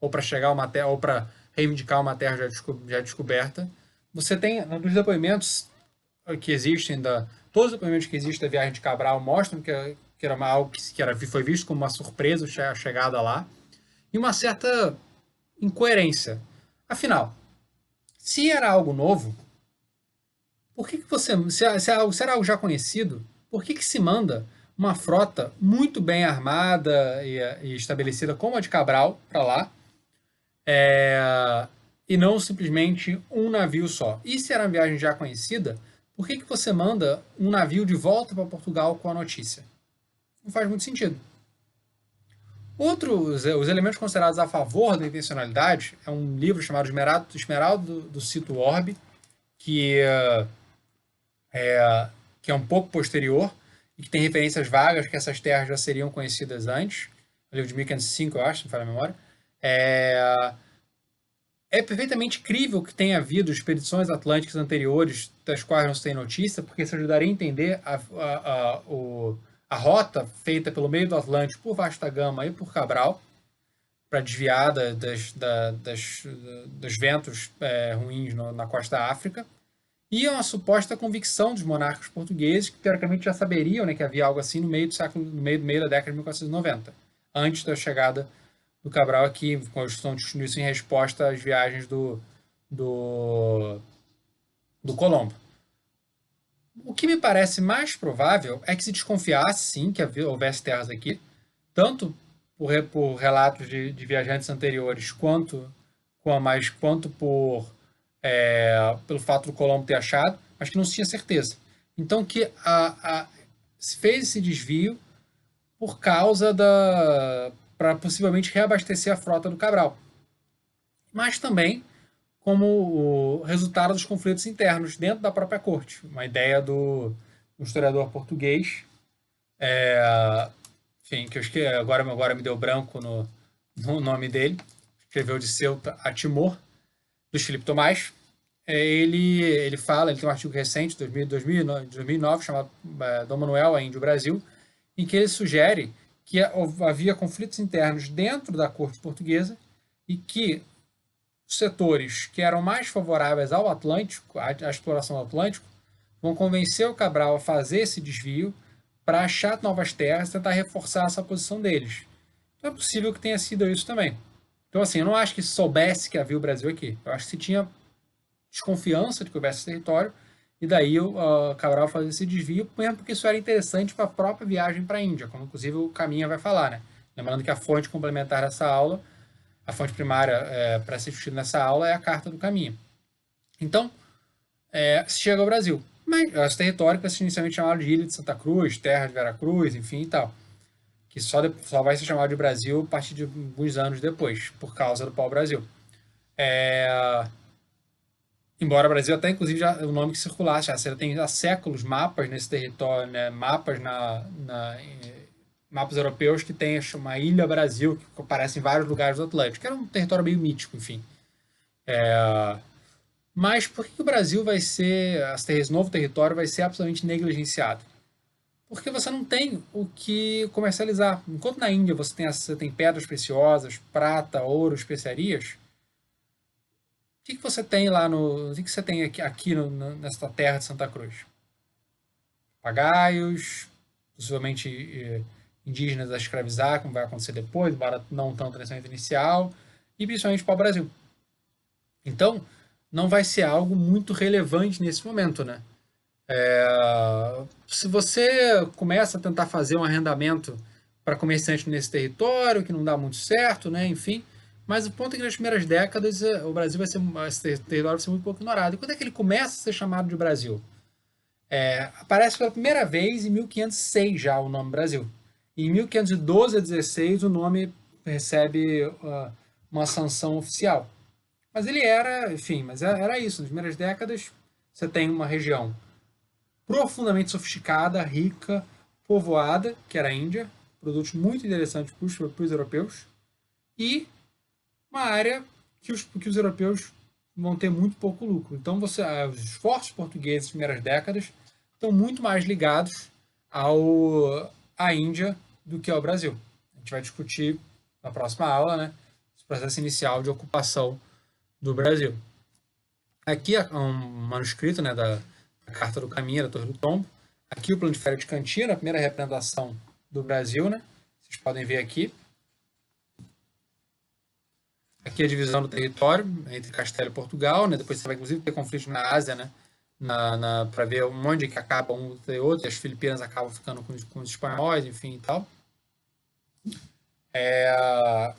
ou para chegar a uma terra, ou para reivindicar uma terra já descoberta. Você tem, nos depoimentos que existem, todos os depoimentos que existem da viagem de Cabral mostram que era algo que foi visto como uma surpresa a chegada lá, e uma certa incoerência. Afinal, se era algo novo, por que você, se era algo já conhecido, por que se manda uma frota muito bem armada e estabelecida como a de Cabral para lá, e não simplesmente um navio só? E se era uma viagem já conhecida, por que você manda um navio de volta para Portugal com a notícia? Não faz muito sentido. Os elementos considerados a favor da intencionalidade é um livro chamado Esmeralda do Cito Orbe, que que é um pouco posterior e que tem referências vagas que essas terras já seriam conhecidas antes. O livro de 1505, eu acho, se não falha a memória. É perfeitamente crível que tenha havido expedições atlânticas anteriores das quais não se tem notícia, porque isso ajudaria a entender a rota feita pelo meio do Atlântico por Vasta Gama e por Cabral, para desviar dos ventos ruins na costa da África. E uma suposta convicção dos monarcas portugueses, que teoricamente já saberiam, né, que havia algo assim no meio da década de 1490, antes da chegada do Cabral aqui, com a Constituição isso em resposta às viagens do Colombo. O que me parece mais provável é que se desconfiasse, sim, que houvesse terras aqui, tanto por relatos de viajantes anteriores, quanto pelo fato do Colombo ter achado, mas que não se tinha certeza. Então que se fez esse desvio por causa para possivelmente reabastecer a frota do Cabral, mas também como o resultado dos conflitos internos dentro da própria corte. Uma ideia do historiador português, enfim, que eu esqueci, agora me deu branco no nome dele, escreveu de Ceuta a Timor, do Filipe Tomás. Ele fala, ele tem um artigo recente, de 2009, chamado Dom Manuel, a Índio Brasil, em que ele sugere que havia conflitos internos dentro da corte portuguesa e que os setores que eram mais favoráveis ao Atlântico, à exploração do Atlântico, vão convencer o Cabral a fazer esse desvio para achar novas terras e tentar reforçar essa posição deles. Então é possível que tenha sido isso também. Então, assim, eu não acho que soubesse que havia o Brasil aqui. Eu acho que se tinha desconfiança de que houvesse esse território, e daí o Cabral fazer esse desvio, mesmo porque isso era interessante para a própria viagem para a Índia, como inclusive o Caminha vai falar, né? Lembrando que a fonte complementar dessa aula, a fonte primária para ser discutida nessa aula é a Carta do Caminha. Então, se chega ao Brasil. Mas esse território vai ser inicialmente chamado de Ilha de Santa Cruz, Terra de Veracruz, enfim e tal. Que só vai ser chamado de Brasil a partir de alguns anos depois, por causa do pau-brasil. Embora o Brasil até, inclusive, já, o nome que circulasse, já você tem há séculos mapas nesse território, né, mapas mapas europeus que tem uma Ilha Brasil, que aparece em vários lugares do Atlântico, que era um território meio mítico, enfim. Mas por que o Brasil vai ser, esse novo território vai ser absolutamente negligenciado? Porque você não tem o que comercializar. Enquanto na Índia você tem pedras preciosas, prata, ouro, especiarias, o que você tem lá o que você tem aqui nesta terra de Santa Cruz? Papagaios, possivelmente indígenas a escravizar, como vai acontecer depois, embora não tanto nessa inicial, e principalmente para o Brasil. Então, não vai ser algo muito relevante nesse momento, né? Se você começa a tentar fazer um arrendamento para comerciantes nesse território, que não dá muito certo, né? Enfim. Mas o ponto é que nas primeiras décadas o Brasil esse território vai ser muito pouco ignorado. E quando é que ele começa a ser chamado de Brasil? Aparece pela primeira vez em 1506 já o nome Brasil. Em 1512 a 16 o nome recebe uma sanção oficial. Mas ele era, enfim, mas era isso. Nas primeiras décadas você tem uma região profundamente sofisticada, rica, povoada, que era a Índia, produtos muito interessantes para os europeus, e uma área que os europeus vão ter muito pouco lucro. Então, os esforços portugueses nas primeiras décadas estão muito mais ligados à Índia do que ao Brasil. A gente vai discutir na próxima aula, né, esse processo inicial de ocupação do Brasil. Aqui é um manuscrito, né, da Carta do Caminho, da Torre do Tombo. Aqui o plano de Féria de Cantina, a primeira representação do Brasil, né? Vocês podem ver aqui. Aqui a divisão do território entre Castelo e Portugal, né? Depois você vai inclusive ter conflitos na Ásia, né? Para ver onde que acaba um e outro, e as Filipinas acabam ficando com os espanhóis, enfim e tal.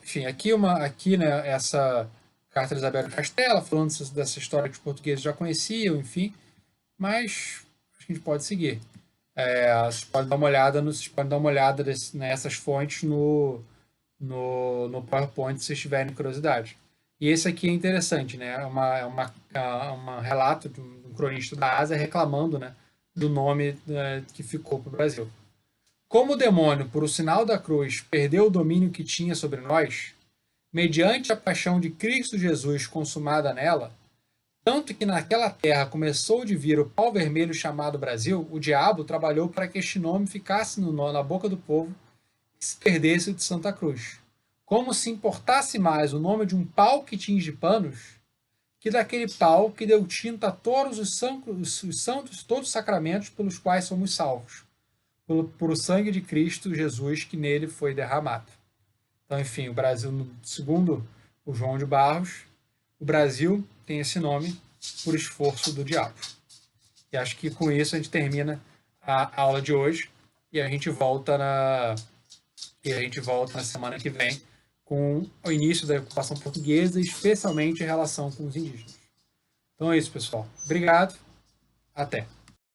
Enfim, aqui, né, essa carta de Isabel de Castela, falando dessa história que os portugueses já conheciam, enfim, mas acho que a gente pode seguir. Vocês podem dar uma olhada nessas fontes no PowerPoint se vocês tiverem curiosidade. E esse aqui é interessante, né? É um relato de um cronista da Ásia reclamando, né, do nome que ficou para o Brasil. Como o demônio, por o sinal da cruz, perdeu o domínio que tinha sobre nós, mediante a paixão de Cristo Jesus consumada nela, tanto que naquela terra começou de vir o pau vermelho chamado Brasil, o diabo trabalhou para que este nome ficasse na boca do povo e se perdesse de Santa Cruz. Como se importasse mais o nome de um pau que tinge panos, que daquele pau que deu tinta a todos os santos, todos os sacramentos pelos quais somos salvos, por o sangue de Cristo Jesus que nele foi derramado. Então, enfim, o Brasil, segundo o João de Barros, o Brasil tem esse nome por esforço do diabo. E acho que com isso a gente termina a aula de hoje e a gente volta na semana que vem com o início da ocupação portuguesa, especialmente em relação com os indígenas. Então é isso, pessoal. Obrigado. Até.